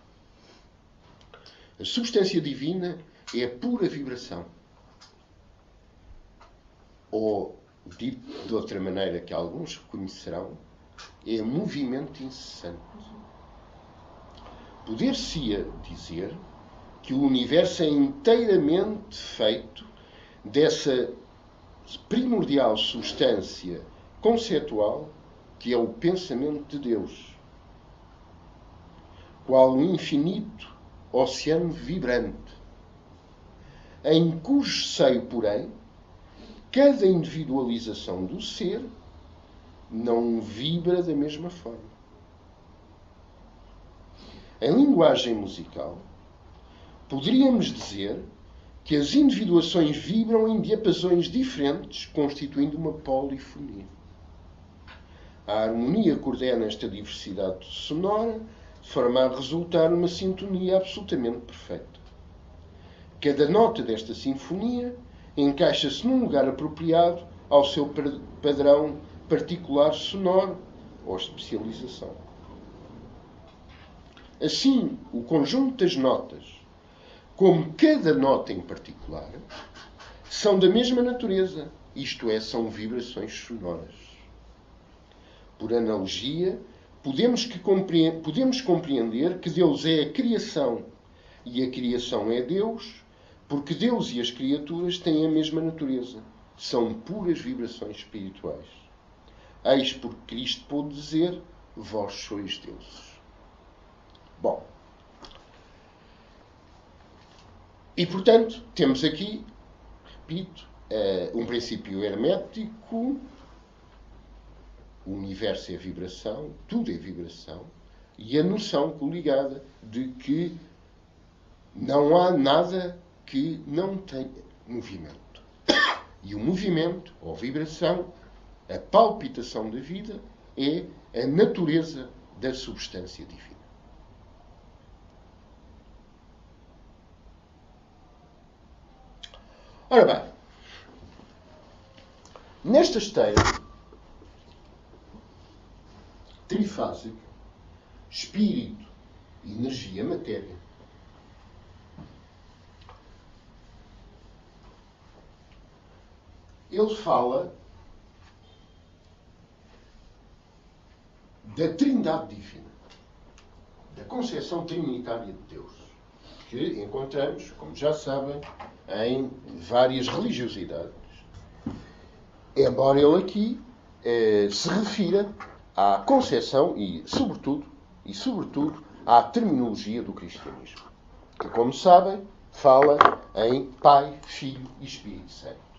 A substância divina é a pura vibração. Ou, dito de outra maneira que alguns reconhecerão, é movimento incessante. Poder-se-ia dizer que o universo é inteiramente feito dessa primordial substância conceitual que é o pensamento de Deus, qual um infinito oceano vibrante, em cujo seio, porém, cada individualização do ser não vibra da mesma forma. Em linguagem musical, poderíamos dizer que as individuações vibram em diapasões diferentes, constituindo uma polifonia. A harmonia coordena esta diversidade sonora, de forma a resultar numa sintonia absolutamente perfeita. Cada nota desta sinfonia encaixa-se num lugar apropriado ao seu padrão particular sonoro ou especialização. Assim, o conjunto das notas, como cada nota em particular, são da mesma natureza, isto é, são vibrações sonoras. Por analogia, podemos compreender que Deus é a criação e a criação é Deus, porque Deus e as criaturas têm a mesma natureza. São puras vibrações espirituais. Eis porque Cristo pôde dizer: vós sois deuses. Bom. E, portanto, temos aqui, repito, um princípio hermético, o universo é vibração, tudo é vibração, e a noção coligada de que não há nada que não tenha movimento. E o movimento, ou vibração, a palpitação da vida, é a natureza da substância divina. Ora bem, nesta esteira trifásica, espírito, energia, matéria, ele fala da Trindade Divina, da concepção trinitária de Deus, que encontramos, como já sabem, em várias religiosidades. Embora ele aqui se refira à concepção e, sobretudo, à terminologia do cristianismo, que, como sabem, fala em Pai, Filho e Espírito Santo.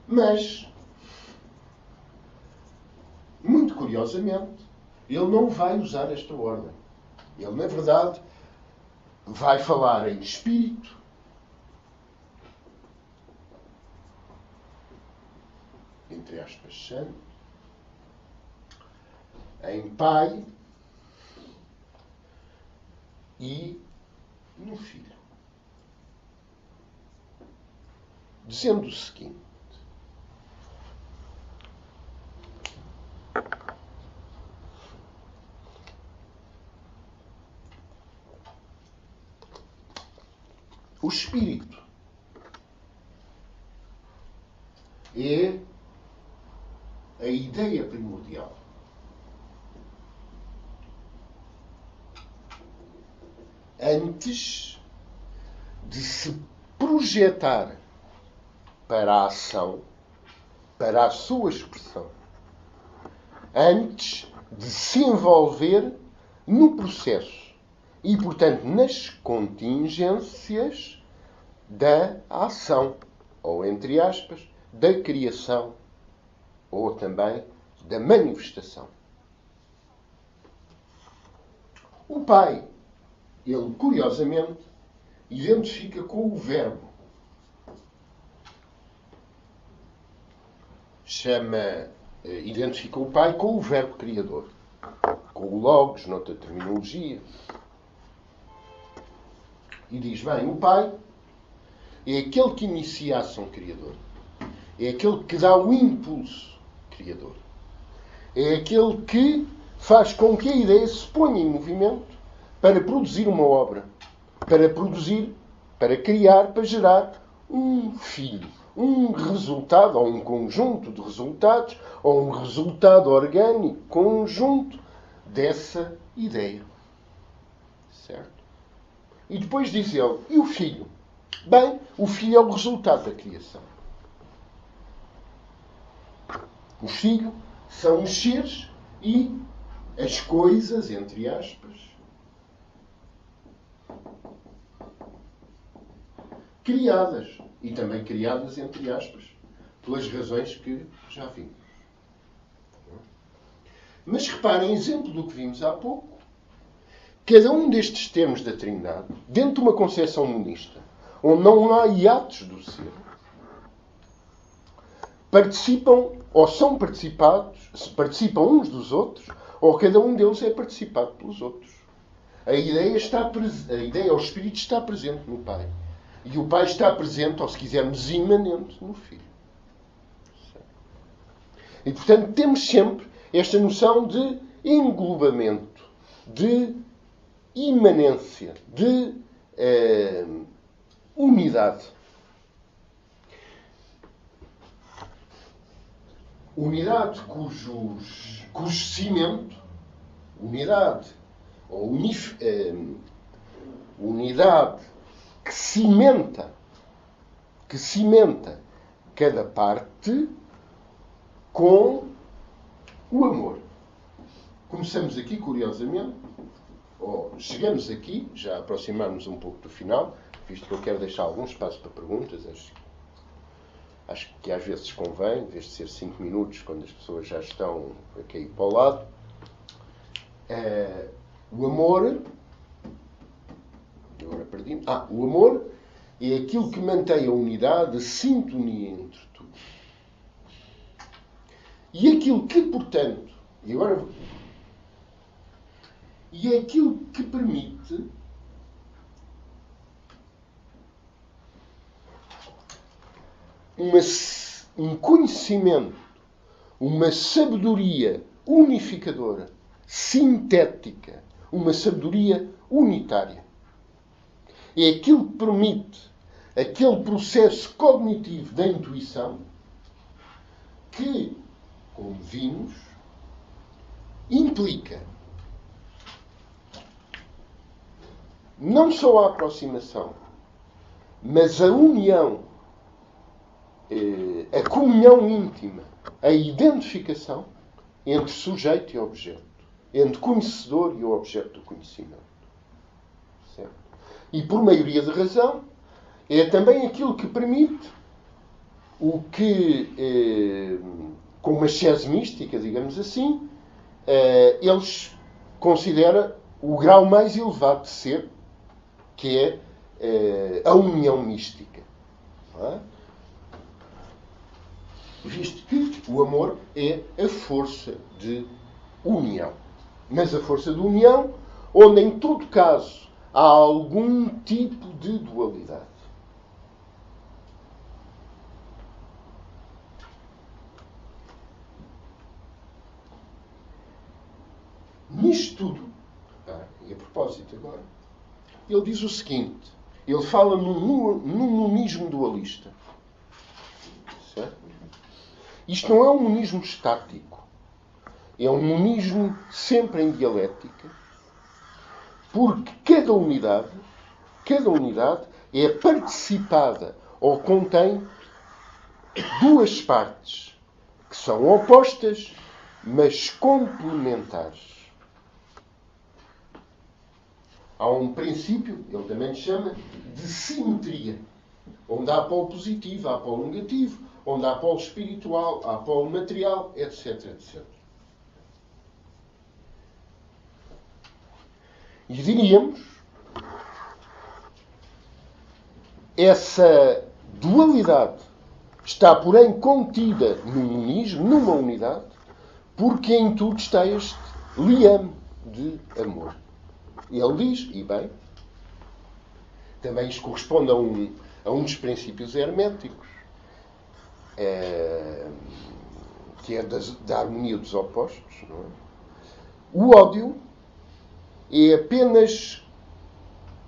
Mas, muito curiosamente, ele não vai usar esta ordem. Ele, na verdade, vai falar em Espírito, entre aspas, Santo, em Pai e no Filho. Dizendo o seguinte: o Espírito é a ideia primordial. Antes de se projetar para a ação, para a sua expressão, antes de se envolver no processo e, portanto, nas contingências da ação, ou, entre aspas, da criação, ou também da manifestação. O Pai, ele, curiosamente, identifica com o Verbo. Identifica o Pai com o Verbo Criador, com o Logos, noutra terminologia. E diz, bem, o Pai é aquele que inicia a ação criadora. É aquele que dá o impulso criador. É aquele que faz com que a ideia se ponha em movimento para produzir uma obra. Para criar, para gerar um filho. Um resultado, ou um conjunto de resultados, ou um resultado orgânico, conjunto dessa ideia. Certo? E depois diz ele, e o filho? Bem, o filho é o resultado da criação. O filho são os seres e as coisas, entre aspas, criadas. E também criadas, entre aspas, pelas razões que já vimos. Mas reparem, exemplo do que vimos há pouco, cada um destes termos da Trindade, dentro de uma concepção monista, onde não há hiatos do ser, participam ou são participam uns dos outros, ou cada um deles é participado pelos outros. A ideia, o Espírito está presente no Pai. E o Pai está presente, ou se quisermos, imanente no Filho. E, portanto, temos sempre esta noção de englobamento, de imanência, de unidade. Unidade cujo cimento, unidade, ou unidade que cimenta cada parte com o amor. Começamos aqui, curiosamente, chegamos aqui, já aproximamos um pouco do final, visto que eu quero deixar algum espaço para perguntas. Acho que às vezes convém, em vez de ser 5 minutos, quando as pessoas já estão a cair para o lado. O amor... Agora perdi-me. O amor é aquilo que mantém a unidade, a sintonia entre tudo. E aquilo que, portanto... E é aquilo que permite um conhecimento, uma sabedoria unificadora, sintética, uma sabedoria unitária. É aquilo que permite aquele processo cognitivo da intuição que, como vimos, implica não só a aproximação, mas a união, a comunhão íntima, a identificação entre sujeito e objeto, entre conhecedor e o objeto do conhecimento. Certo? E por maioria de razão, é também aquilo que permite o que, com uma chese mística, digamos assim, eles consideram o grau mais elevado de ser, que é a união mística. Não é? Visto que o amor é a força de união. Mas a força de união, onde em todo caso há algum tipo de dualidade. Nisto tudo, e a propósito agora, ele diz o seguinte, ele fala num monismo dualista. Certo? Isto não é um monismo estático. É um monismo sempre em dialética, porque cada unidade é participada ou contém duas partes que são opostas, mas complementares. Há um princípio, ele também chama de simetria, onde há polo positivo, há polo negativo, onde há polo espiritual, há polo material, etc, etc. E diríamos, essa dualidade está, porém, contida num monismo, numa unidade, porque em tudo está este liame de amor. E ele diz, e bem, também isto corresponde a um dos princípios herméticos, que é da harmonia dos opostos. Não é? O ódio é apenas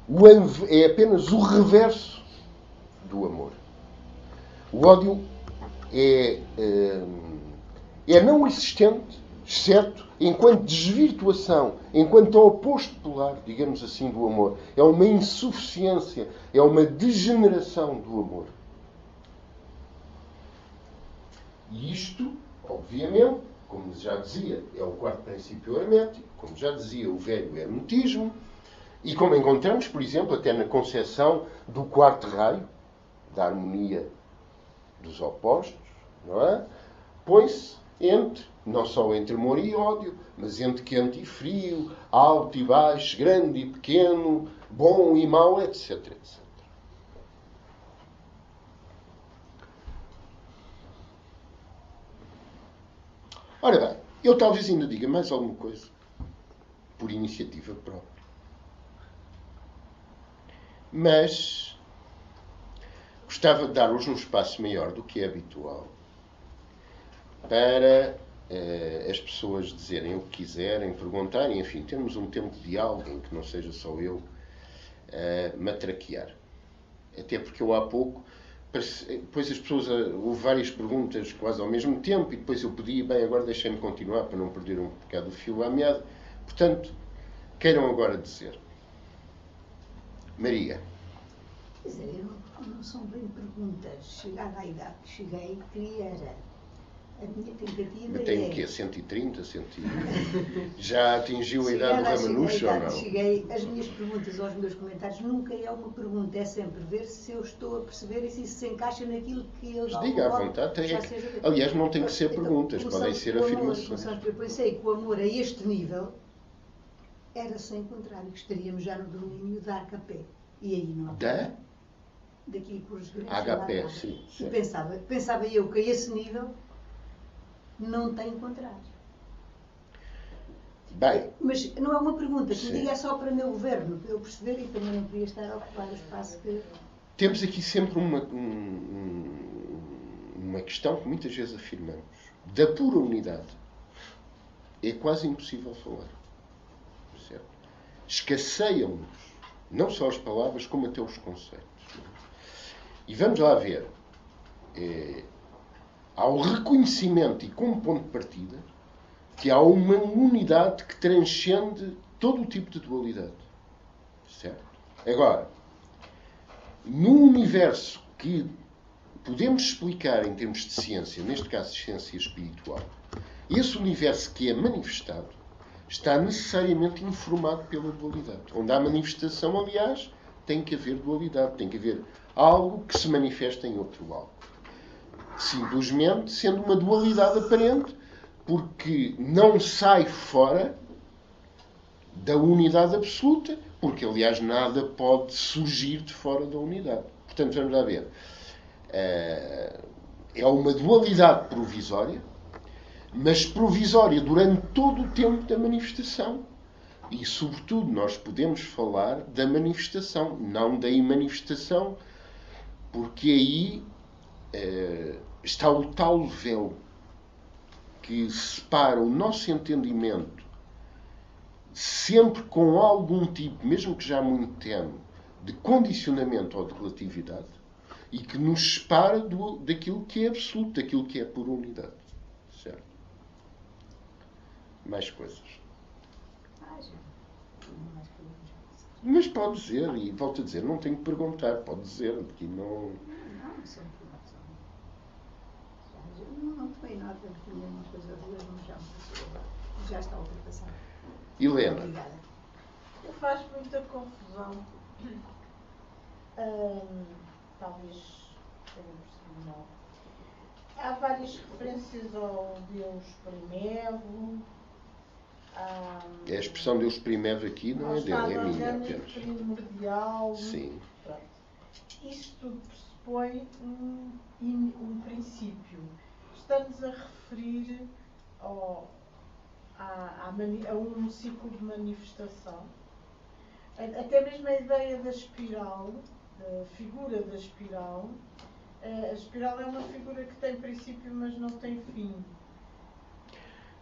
o reverso do amor. O ódio é não existente, exceto enquanto desvirtuação, enquanto oposto polar, digamos assim, do amor. É uma insuficiência, é uma degeneração do amor. E isto, obviamente, como já dizia, é o quarto princípio hermético, como já dizia o velho hermetismo, e como encontramos, por exemplo, até na concepção do quarto raio, da harmonia dos opostos, não é? Põe-se não só entre amor e ódio, mas entre quente e frio, alto e baixo, grande e pequeno, bom e mau, etc, etc. Ora bem, eu talvez ainda diga mais alguma coisa por iniciativa própria. Mas gostava de dar hoje um espaço maior do que é habitual para as pessoas dizerem o que quiserem, perguntarem, enfim, termos um tempo de diálogo em que não seja só eu matraquear. Até porque eu há pouco, depois as pessoas, houve várias perguntas quase ao mesmo tempo e depois eu pedi, bem, agora deixem-me continuar para não perder um bocado o fio à meada. Portanto, queiram agora dizer. Maria. Quer dizer, não são bem perguntas. Chegada à idade que cheguei, queria era A minha tentativa Mas tem é... o quê? 130, 120? Já atingiu a idade do Chegada, Ramanujo ou não? cheguei, as minhas perguntas aos meus comentários nunca é uma pergunta, é sempre ver se eu estou a perceber e se isso se encaixa naquilo que eles... Mas diga à vontade. Aliás, não tem que ser perguntas, podem ser afirmações. Eu pensei que o amor a este nível era sem contrário, que estaríamos já no domínio da HP. E aí não há... Daquilo que os gregos HP, sim. E pensava eu que a esse nível não tem contrário. Bem, mas não é uma pergunta, que sim. me diga só para o meu governo, para eu perceber, e também não queria estar a ocupar o espaço que... Temos aqui sempre uma questão que muitas vezes afirmamos. Da pura unidade é quase impossível falar. Certo? Escasseiam-nos não só as palavras, como até os conceitos. E vamos lá ver. Há o reconhecimento, e como ponto de partida, que há uma unidade que transcende todo o tipo de dualidade. Certo? Agora, num universo que podemos explicar em termos de ciência, neste caso ciência espiritual, esse universo que é manifestado está necessariamente informado pela dualidade. Onde há manifestação, aliás, tem que haver dualidade, tem que haver algo que se manifesta em outro algo. Simplesmente sendo uma dualidade aparente, porque não sai fora da unidade absoluta, porque, aliás, nada pode surgir de fora da unidade. Portanto, vamos lá ver. É uma dualidade provisória, mas provisória durante todo o tempo da manifestação. E, sobretudo, nós podemos falar da manifestação, não da imanifestação, porque aí está o tal véu que separa o nosso entendimento, sempre com algum tipo, mesmo que já muito tenue, de condicionamento ou de relatividade, e que nos separa daquilo que é absoluto, daquilo que é pura unidade. Certo? Mais coisas. Mas pode dizer, e volto a dizer, não tenho que perguntar, pode dizer, porque não... Não, isso é informação. Não tomei nota de tinha uma coisa a dizer, mas já está ultrapassado. Helena. Obrigada. Faz muita confusão. Talvez tenha percebido mal. Há várias referências ao Deus primevo. A expressão Deus primevo aqui não é dele, é minha apenas. Primordial. Sim. Pronto. Isto tudo pressupõe um princípio. Estamos a referir a um ciclo de manifestação. Até mesmo a ideia da espiral, da figura da espiral. A espiral é uma figura que tem princípio, mas não tem fim.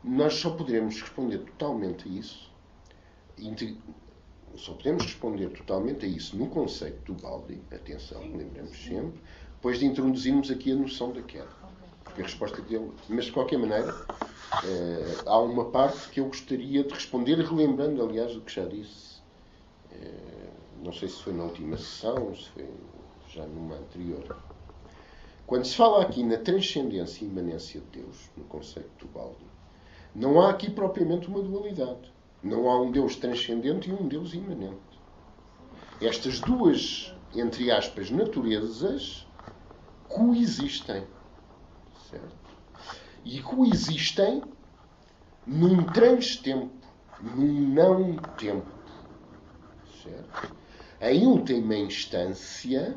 Nós só poderemos responder totalmente a isso, no conceito do Baldi, atenção, lembremos sempre, depois de introduzirmos aqui a noção da queda. Porque a resposta dele... Mas, de qualquer maneira, há uma parte que eu gostaria de responder, relembrando, aliás, o que já disse. Não sei se foi na última sessão, se foi já numa anterior. Quando se fala aqui na transcendência e imanência de Deus, no conceito do Baldi, não há aqui propriamente uma dualidade. Não há um Deus transcendente e um Deus imanente. Estas duas, entre aspas, naturezas coexistem. Certo? E coexistem num transtempo, num não-tempo. Certo? Em última instância,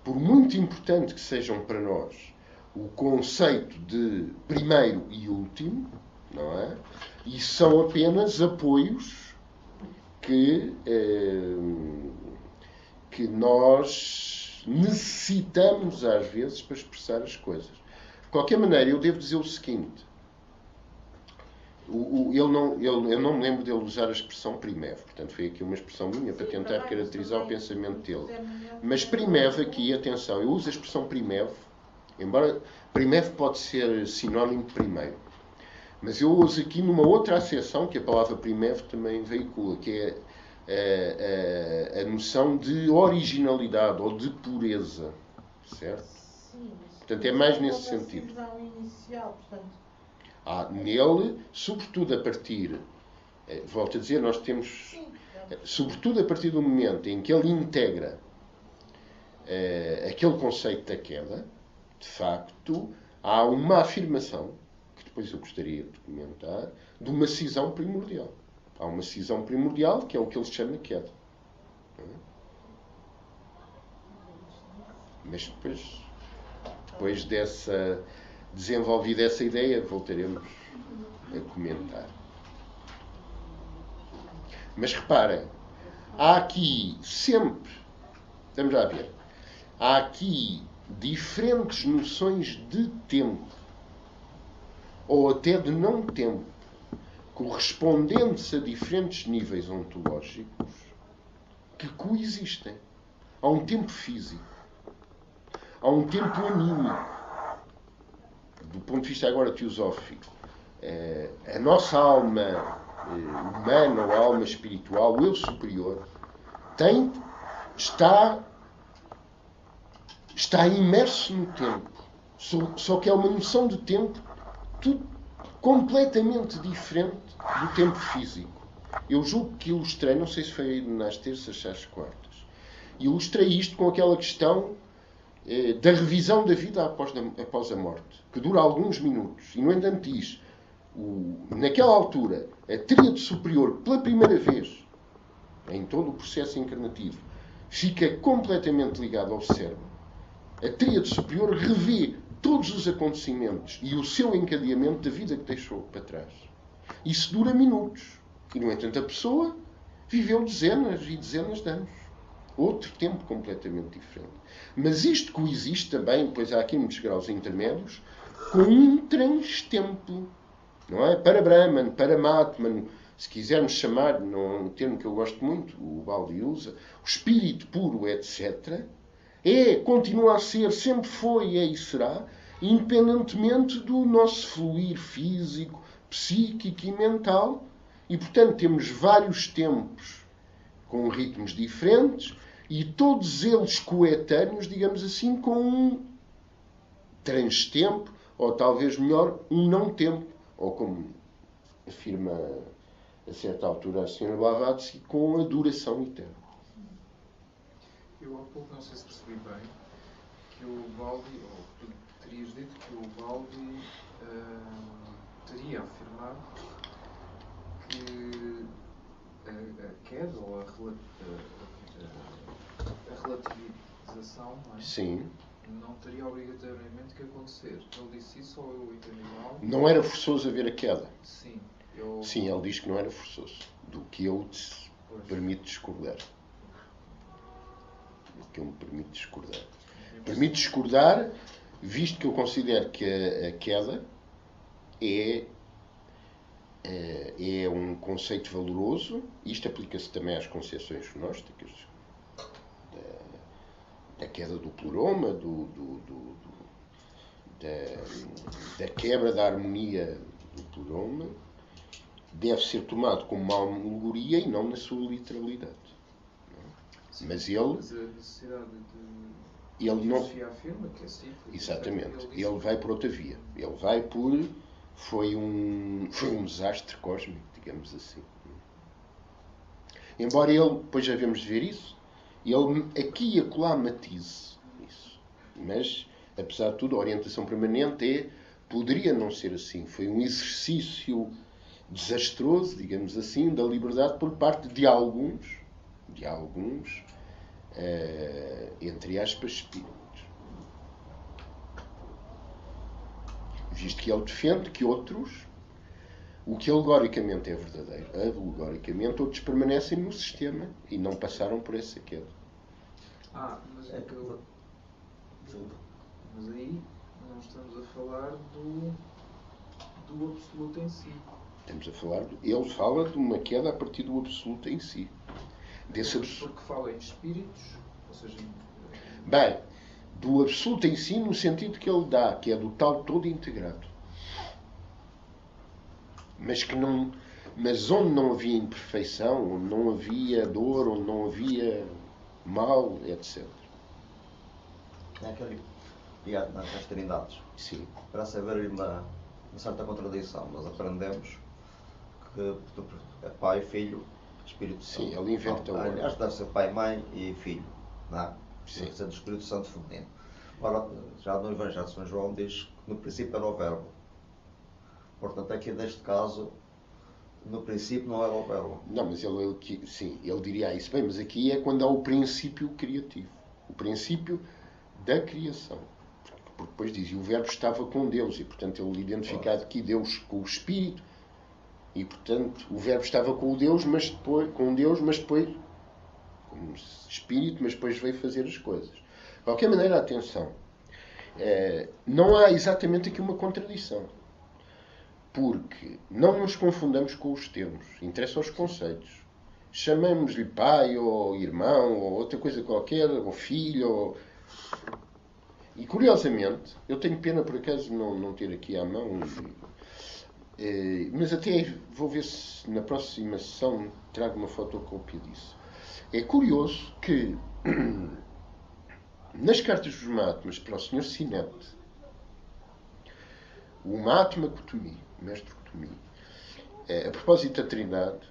por muito importante que sejam para nós o conceito de primeiro e último, não é? E são apenas apoios que nós necessitamos às vezes para expressar as coisas. De qualquer maneira, eu devo dizer o seguinte. Eu não me lembro dele usar a expressão primevo. Portanto, foi aqui uma expressão minha para tentar caracterizar o pensamento dele. Mas primevo aqui, atenção, eu uso a expressão primevo, embora primevo pode ser sinónimo de primeiro. Mas eu uso aqui numa outra acessão que a palavra primevo também veicula, que é a noção de originalidade ou de pureza. Certo? Sim. Portanto, é mais nesse Uma sentido. decisão inicial, portanto. Nele, sobretudo a partir, volto a dizer, nós temos, sobretudo a partir do momento em que ele integra aquele conceito da queda, de facto, há uma afirmação, que depois eu gostaria de comentar, de uma cisão primordial. Há uma cisão primordial, que é o que ele chama de queda. Mas depois dessa desenvolvida essa ideia, voltaremos a comentar. Mas reparem, há aqui sempre, vamos lá ver, há aqui diferentes noções de tempo, ou até de não tempo, correspondentes a diferentes níveis ontológicos, que coexistem. Há um tempo físico, há um tempo anímico. Do ponto de vista agora teosófico, a nossa alma humana ou a alma espiritual, o eu superior, está imerso no tempo. Só que é uma noção de tempo completamente diferente do tempo físico. Eu julgo que ilustrei, não sei se foi nas terças ou às quartas, ilustrei isto com aquela questão da revisão da vida após a morte, que dura alguns minutos. E, no entanto, diz, naquela altura, a tríade superior, pela primeira vez, em todo o processo encarnativo, fica completamente ligada ao cérebro. A tríade superior revê todos os acontecimentos e o seu encadeamento da vida que deixou para trás. Isso dura minutos. E, no entanto, a pessoa viveu dezenas e dezenas de anos. Outro tempo completamente diferente. Mas isto coexiste também, pois há aqui muitos graus intermédios, com um transtempo. Não é? Para Brahman, para Mahatman, se quisermos chamar, não é um termo que eu gosto muito, o Baldi usa, o espírito puro, etc., continua a ser, sempre foi, e será, independentemente do nosso fluir físico, psíquico e mental. E, portanto, temos vários tempos com ritmos diferentes e todos eles coetâneos, digamos assim, com um transtempo, ou talvez melhor, um não-tempo, ou como afirma a certa altura a Sra. Blavatsky, com a duração eterna. Eu há pouco não sei se percebi bem que o Baldi, ou tu terias dito que o Baldi teria afirmado que a queda ou a relativização, não é? Sim. Não teria obrigatoriamente que acontecer. Ele disse isso ou eu entendi mal? Não era forçoso haver a queda. Sim. Sim, ele diz que não era forçoso. Do que eu permito discordar. Que eu me permito discordar. Permito discordar, visto que eu considero que a queda é um conceito valoroso. Isto aplica-se também às concepções gnósticas, da queda do pleroma, da quebra da harmonia do pleroma. Deve ser tomado como uma alegoria e não na sua literalidade. Sim, mas a necessidade de ele não afirma que é cíclico. Exatamente. Ele vai por outra via. Ele vai por... Foi um desastre cósmico, digamos assim. Embora ele, depois já vemos de ver isso, ele aqui e acolá matize isso. Mas, apesar de tudo, a orientação permanente poderia não ser assim. Foi um exercício desastroso, digamos assim, da liberdade por parte de alguns, entre aspas, espíritos. Visto que ele defende que outros, o que alegoricamente é verdadeiro, alegoricamente outros permanecem no sistema e não passaram por essa queda. Mas aí não estamos a falar do absoluto em si. Estamos a falar... Ele fala de uma queda a partir do absoluto em si. Porque fala em espíritos, ou seja... Bem, do absoluto em si no sentido que ele dá, que é do tal todo integrado. Mas onde não havia imperfeição, onde não havia dor, onde não havia mal, etc. e nas trindades. Sim. Parece haver uma certa contradição, mas aprendemos que é Pai, Filho, Espírito Santo. Sim, ele inventa o ordem. Aliás, deve ser Pai, Mãe e Filho, não é? Sim. Deve ser do Espírito Santo feminino. Ora, já no Evangelho de São João diz que no princípio era o Verbo. Portanto, aqui neste caso, no princípio não era o Verbo. Não, mas ele diria isso. Bem, mas aqui é quando há o princípio criativo. O princípio da criação. Porque depois diz, e o Verbo estava com Deus, e portanto ele identificado aqui Deus com o Espírito, e portanto o Verbo estava com Deus, mas depois como Espírito, mas depois veio fazer as coisas. De qualquer maneira, atenção, não há exatamente aqui uma contradição. Porque não nos confundamos com os termos, interessam os conceitos. Chamamos-lhe pai, ou irmão, ou outra coisa qualquer, ou filho, ou... E curiosamente, eu tenho pena por acaso não ter aqui à mão, mas até vou ver se na próxima sessão trago uma fotocópia disso. É curioso que nas cartas dos Mahatmas para o Sr. Sinete, o Mahatma Kutumi, o mestre Kutumi, a propósito da Trindade,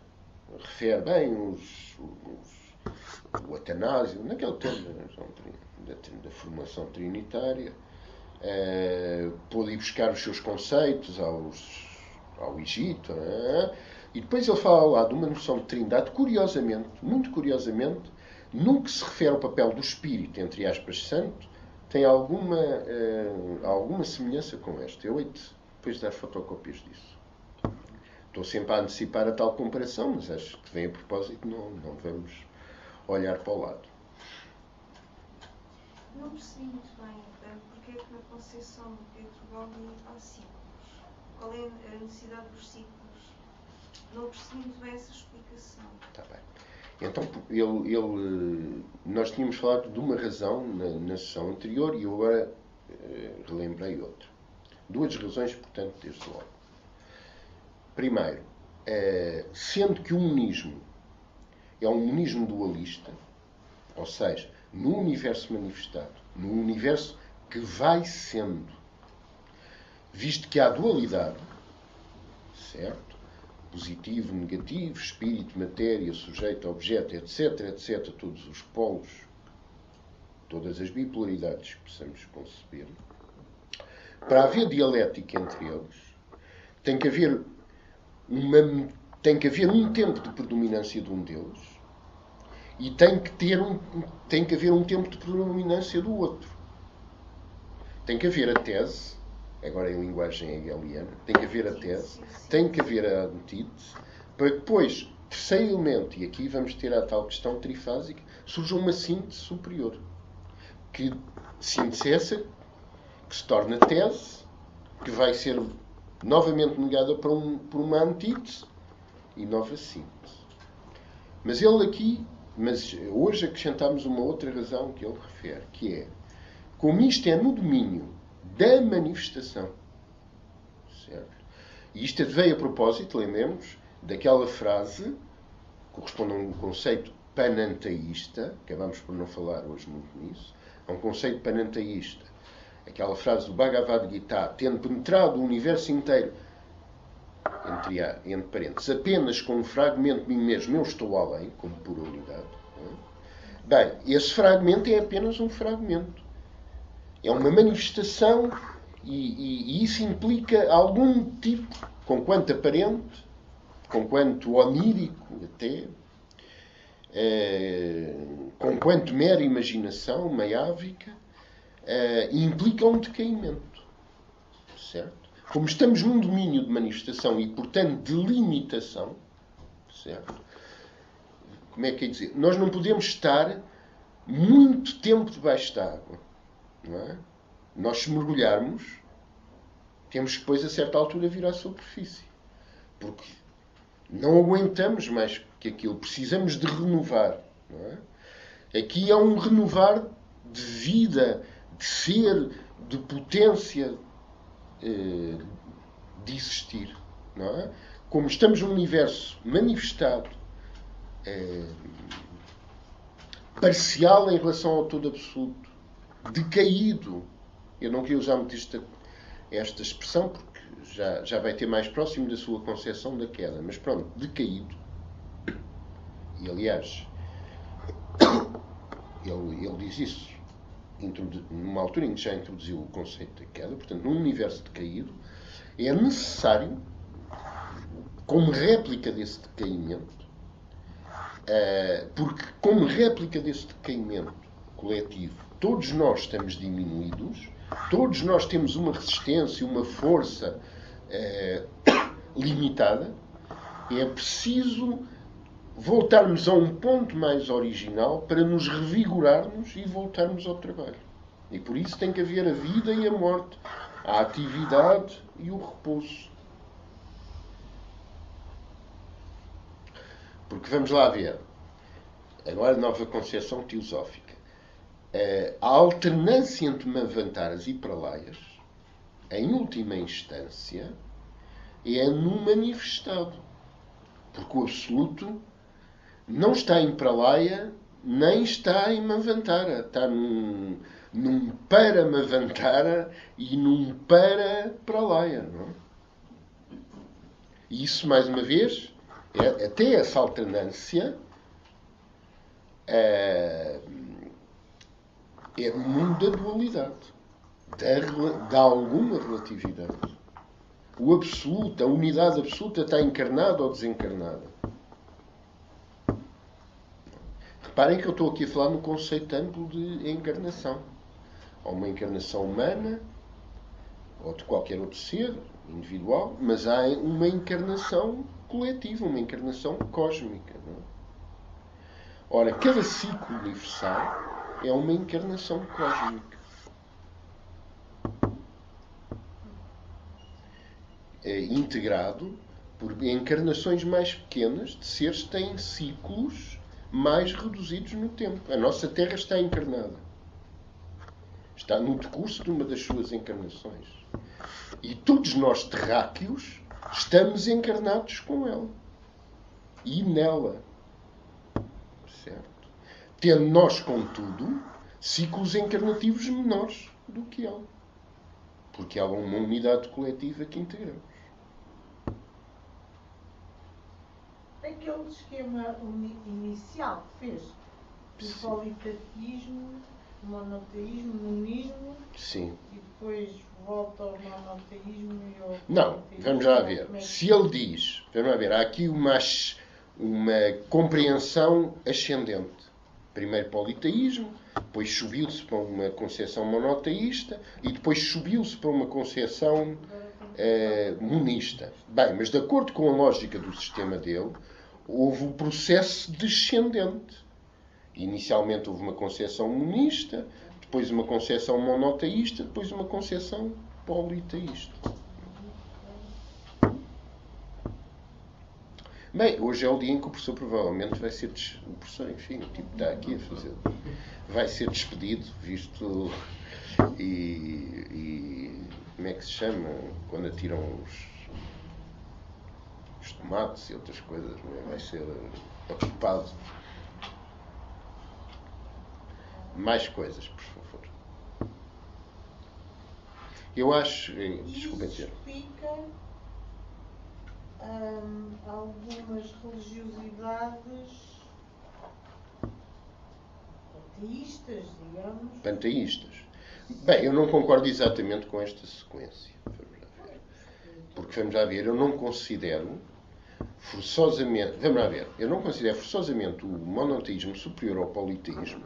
refere bem o Atanásio, naquele tempo da formação trinitária, pôde ir buscar os seus conceitos ao Egito, e depois ele fala lá de uma noção de Trindade, curiosamente, muito curiosamente, no que se refere ao papel do Espírito, entre aspas, santo, tem alguma semelhança com esta. Eu hei de depois dar fotocópias disso. Estou sempre a antecipar a tal comparação, mas acho que vem a propósito, não devemos olhar para o lado. Não percebi muito bem porque é que na concepção do Pedro Baldi há ciclos. Qual é a necessidade dos ciclos? Não percebi muito bem essa explicação. Está bem. Então, nós tínhamos falado de uma razão na sessão anterior e eu agora relembrei outra. Duas razões, portanto, desde logo. Primeiro, sendo que o monismo é um monismo dualista, ou seja, no universo manifestado, no universo que vai sendo, visto que há dualidade, certo? Positivo, negativo, espírito, matéria, sujeito, objeto, etc., etc., todos os polos, todas as bipolaridades que possamos conceber, para haver dialética entre eles, tem que haver um tempo de predominância de um deles e tem que haver um tempo de predominância do outro. Tem que haver a tese, agora em linguagem hegeliana, tem que haver a tese, tem que haver a antítese, para que depois, terceiro elemento, e aqui vamos ter a tal questão trifásica, surja uma síntese superior. Que síntese essa que se torna tese, que vai ser novamente negada por uma antítese e nova síntese. Mas hoje acrescentamos uma outra razão que ele refere, que é, como isto é no domínio da manifestação, certo? E isto veio a propósito, lembremos, daquela frase, que corresponde a um conceito pananteísta, acabamos por não falar hoje muito nisso, a um conceito pananteísta, aquela frase do Bhagavad Gita, tendo penetrado o universo inteiro, entre parênteses, apenas com um fragmento de mim mesmo, eu estou além, como pura unidade. Bem, esse fragmento é apenas um fragmento. É uma manifestação e isso implica algum tipo, conquanto aparente, conquanto onírico até, conquanto mera imaginação maiávica, implica um decaimento. Certo? Como estamos num domínio de manifestação e, portanto, de limitação, certo? Como é que é dizer? Nós não podemos estar muito tempo debaixo da água. Não é? Nós, se mergulharmos, temos que depois, a certa altura, vir à superfície. Porque não aguentamos mais que aquilo. Precisamos de renovar. Não é? Aqui é um renovar de vida, de ser, de potência, de existir. Não é? Como estamos num universo manifestado, parcial em relação ao todo absoluto, decaído, Eu não queria usar muito esta expressão, porque já vai ter mais próximo da sua concepção da queda. Mas pronto, decaído. E aliás, ele diz isso numa altura em que já introduziu o conceito da queda. Portanto, num universo decaído, é necessário, como réplica desse decaimento, porque como réplica desse decaimento coletivo, todos nós estamos diminuídos, todos nós temos uma resistência, uma força limitada. É preciso voltarmos a um ponto mais original para nos revigorarmos e voltarmos ao trabalho. E por isso tem que haver a vida e a morte, a atividade e o repouso. Porque vamos lá ver, agora nova concepção teosófica. A alternância entre Manvantaras e Pralayas, em última instância, é no manifestado. Porque o absoluto não está em Pralaya, nem está em Manvantara. Está num para-Manvantara e num para-Pralaya. Não é? E isso, mais uma vez, até essa alternância é no mundo da dualidade, de alguma relatividade. O absoluto, a unidade absoluta está encarnada ou desencarnada. Reparem que eu estou aqui a falar no conceito amplo de encarnação. Há uma encarnação humana, ou de qualquer outro ser individual, mas há uma encarnação coletiva, uma encarnação cósmica. Não é? Ora, cada ciclo universal é uma encarnação cósmica. É integrado por encarnações mais pequenas de seres que têm ciclos mais reduzidos no tempo. A nossa Terra está encarnada. Está no decurso de uma das suas encarnações. E todos nós terráqueos estamos encarnados com ela. E nela. Certo? Tendo nós, contudo, ciclos encarnativos menores do que ela. Porque há uma unidade coletiva que integramos. Aquele esquema inicial que fez do politeísmo, monoteísmo, monismo, sim, e depois volta ao monoteísmo e ao não, politeísmo. vamos lá ver. Se ele diz, vamos lá ver, há aqui uma compreensão ascendente. Primeiro politeísmo, depois subiu-se para uma concepção monoteísta e depois subiu-se para uma concepção monista. Bem, mas de acordo com a lógica do sistema dele, houve um processo descendente. Inicialmente houve uma concepção monista, depois uma concepção monoteísta, depois uma concepção politeísta. Bem, hoje é o dia em que o professor provavelmente vai ser... O professor, enfim, o tipo está aqui a fazer... Vai ser despedido, visto... E como é que se chama? Quando atiram os tomates e outras coisas, não é? Vai ser ocupado. Mais coisas, por favor. Eu acho... Desculpem dizer. Explica algumas religiosidades panteístas, digamos. Panteístas. Bem, eu não concordo exatamente com esta sequência. Vamos lá ver. Porque, vamos lá ver, eu não considero forçosamente... Vamos lá ver. Eu não considero forçosamente o monoteísmo superior ao politeísmo,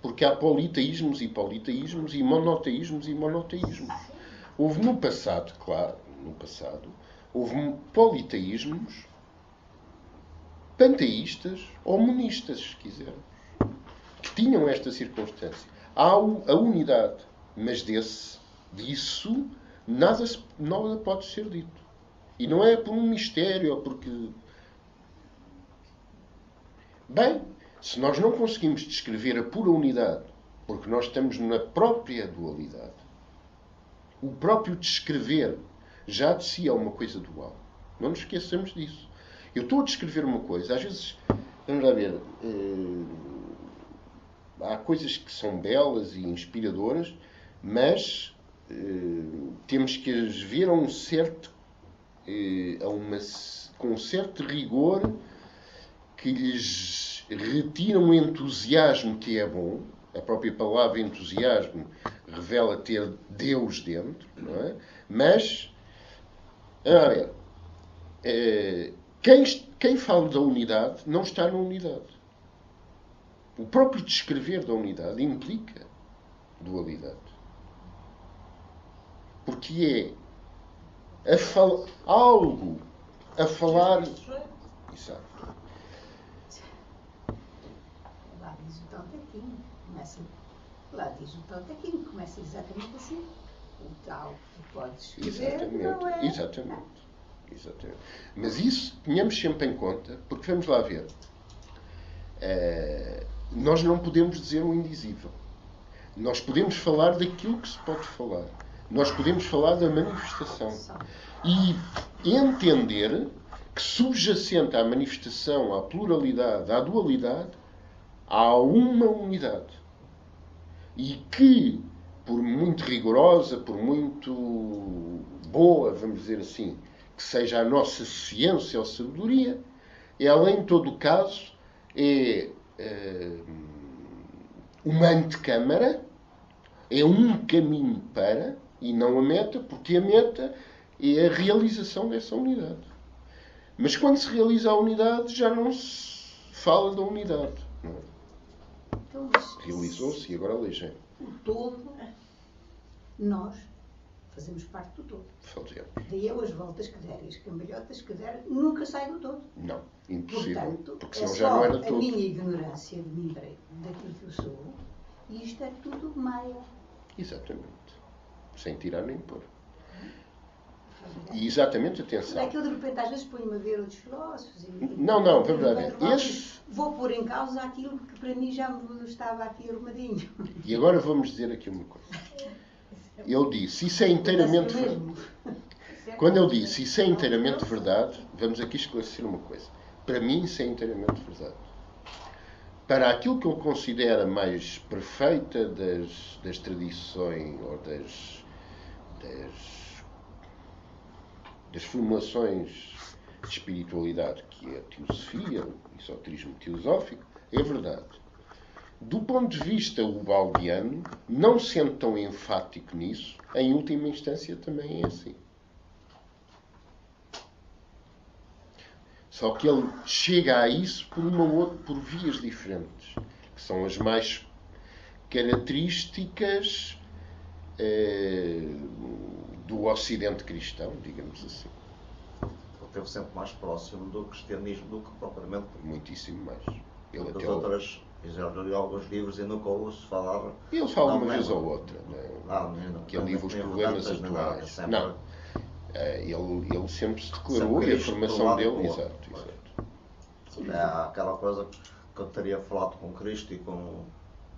porque há politeísmos e politeísmos e monoteísmos e monoteísmos. Houve no passado, claro, houve politeísmos panteístas ou monistas, se quisermos, que tinham esta circunstância. Há a unidade, mas disso nada pode ser dito. E não é por um mistério, ou porque... Bem, se nós não conseguimos descrever a pura unidade, porque nós estamos na própria dualidade, o próprio descrever já de si é uma coisa dual. Não nos esqueçamos disso. Eu estou a descrever uma coisa, às vezes, vamos lá ver, há coisas que são belas e inspiradoras, mas temos que as ver a um certo, com um certo rigor que lhes retira um entusiasmo que é bom. A própria palavra entusiasmo revela ter Deus dentro, não é? Mas, quem fala da unidade não está na unidade. O próprio descrever da unidade implica dualidade. Porque é algo a falar. Exato. Lá diz o Tontequinho, lá diz o Tontequinho, começa exatamente assim. O tal que podes escrever não é... Exatamente. Mas isso tenhamos sempre em conta, porque vamos lá ver. Nós não podemos dizer o indizível. Nós podemos falar daquilo que se pode falar. Nós podemos falar da manifestação. E entender que subjacente à manifestação, à pluralidade, à dualidade, há uma unidade. E que, por muito rigorosa, por muito boa, vamos dizer assim, que seja a nossa ciência ou sabedoria, ela, em todo o caso, é uma antecâmara, é um caminho para, e não a meta, porque a meta é a realização dessa unidade. Mas quando se realiza a unidade, já não se fala da unidade. Não é? Então, realizou-se e agora aleijei. O todo, nós fazemos parte do todo. Fazemos. Daí eu as voltas que der e as cambalhotas que der, nunca sai do todo. Não, impossível. Portanto, porque é senão só já não era a todo. minha ignorância de mim, daquilo que eu sou, e isto é tudo maia. Exatamente. Sem tirar nem pôr. E exatamente, atenção. É que eu de repente às vezes ponho-me a ver outros filósofos e... Não, vamos lá ver. Vou pôr em causa aquilo que para mim já me estava aqui arrumadinho. E agora vamos dizer aqui uma coisa. Eu disse, isso é inteiramente verdade. Quando eu disse isso é inteiramente verdade, vamos aqui esclarecer uma coisa. Para mim isso é inteiramente verdade. Para aquilo que eu considero a mais perfeita das tradições ou das formulações de espiritualidade, que é a teosofia, o esoterismo teosófico, é verdade. Do ponto de vista ubaldiano, não sendo tão enfático nisso, em última instância também é assim. Só que ele chega a isso por vias diferentes, que são as mais características do Ocidente cristão, digamos assim. Ele esteve sempre mais próximo do cristianismo do que propriamente muitíssimo mais. Ele das outras, já li alguns livros e nunca ouço falar. Ele fala uma vez ou outra, que ele livra os problemas atuais. Não. Ele sempre se declarou e a formação dele. Exato. É aquela coisa que eu teria falado com Cristo e com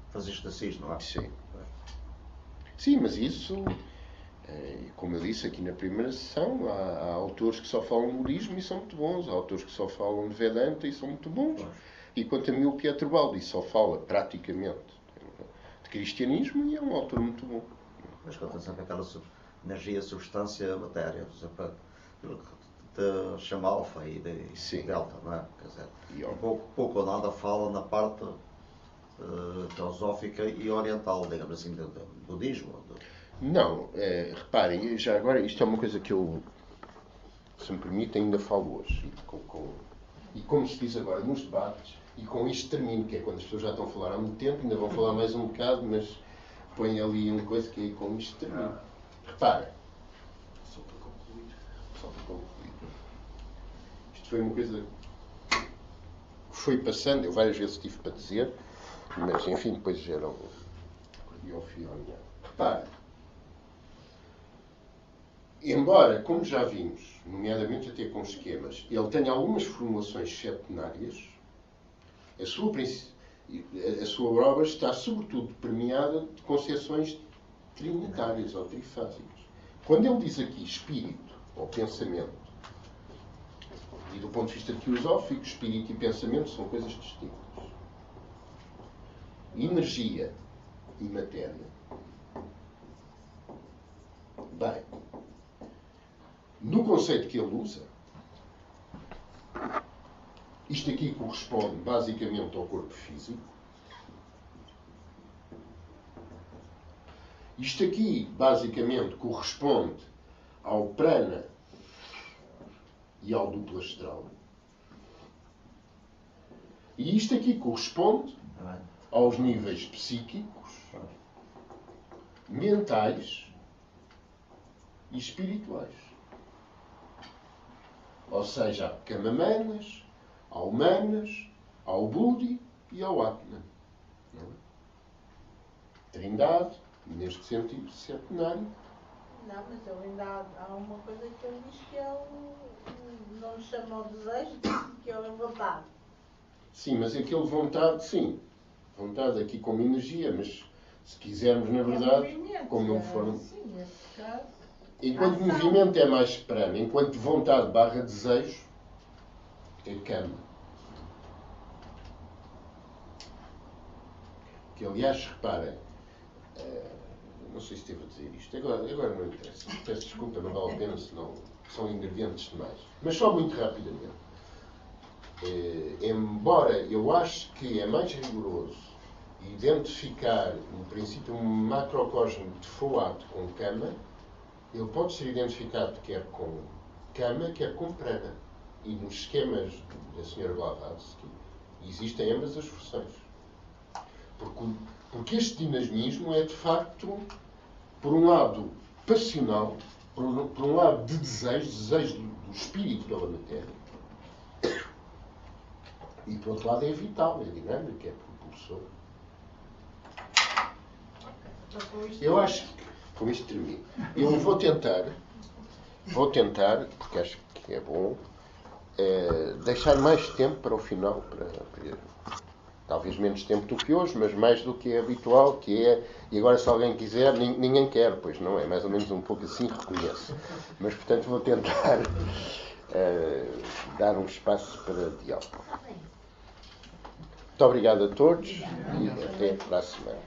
Francisco de Assis, não é? Sim, mas isso, como eu disse aqui na primeira sessão, há autores que só falam de budismo e são muito bons, há autores que só falam de Vedanta e são muito bons. E quanto a mim, o Pietro Baldi só fala praticamente de cristianismo e é um autor muito bom. Mas conta sempre aquela energia, substância, matéria, de chama alfa e de delta, não é? Quer dizer, pouco ou nada fala na parte teosófica e oriental, digamos assim, do budismo. Não, reparem, já agora, isto é uma coisa que eu, se me permite, ainda falo hoje. E como se diz agora nos debates, e com isto termino, que é quando as pessoas já estão a falar há muito tempo, ainda vão falar mais um bocado, mas põe ali uma coisa que é com isto termino. Reparem. Só para concluir. Isto foi uma coisa que foi passando, eu várias vezes tive para dizer, mas enfim, depois geram o fio à minha. Reparem. Embora, como já vimos, nomeadamente até com esquemas, ele tenha algumas formulações septenárias, a sua obra está sobretudo permeada de concepções trinitárias ou trifásicas. Quando ele diz aqui espírito ou pensamento, e do ponto de vista teosófico, espírito e pensamento são coisas distintas. Energia e matéria Bem, no conceito que ele usa, isto aqui corresponde basicamente ao corpo físico. Isto aqui basicamente corresponde ao prana e ao duplo astral. E isto aqui corresponde aos níveis psíquicos, mentais e espirituais. Ou seja, há Kamamanas, ao Manas, ao Buddhi e ao Atman. Não é? Trindade, neste sentido centenário. Não, mas ele ainda há uma coisa que ele diz que é o. Não lhe chama o desejo, que é a vontade. Sim, mas aquele vontade, sim. Vontade aqui como energia, mas se quisermos, na verdade, como não for. Sim, nesse caso. Enquanto movimento é mais prana, enquanto vontade barra desejo é Kama. Que aliás, reparem, não sei se devo dizer isto, agora não interessa. Peço desculpa, não vale a pena, senão são ingredientes demais. Mas só muito rapidamente. Embora eu acho que é mais rigoroso identificar, no princípio, um macrocosmo de Foat com Kama, ele pode ser identificado quer com Kama, quer com Prana. E nos esquemas da Sra. Blavatsky existem ambas as versões. Porque este dinamismo é, de facto, por um lado, passional, por um lado, de desejo do espírito pela matéria, e, por outro lado, é vital, é dinâmico, é propulsor. Eu acho que, com isto termino, eu vou tentar, porque acho que é bom, deixar mais tempo para o final, talvez menos tempo do que hoje, mas mais do que é habitual, e agora se alguém quiser, ninguém quer, pois não, é mais ou menos um pouco assim, reconheço. Mas, portanto, vou tentar dar um espaço para diálogo. Muito obrigado a todos e até para a semana.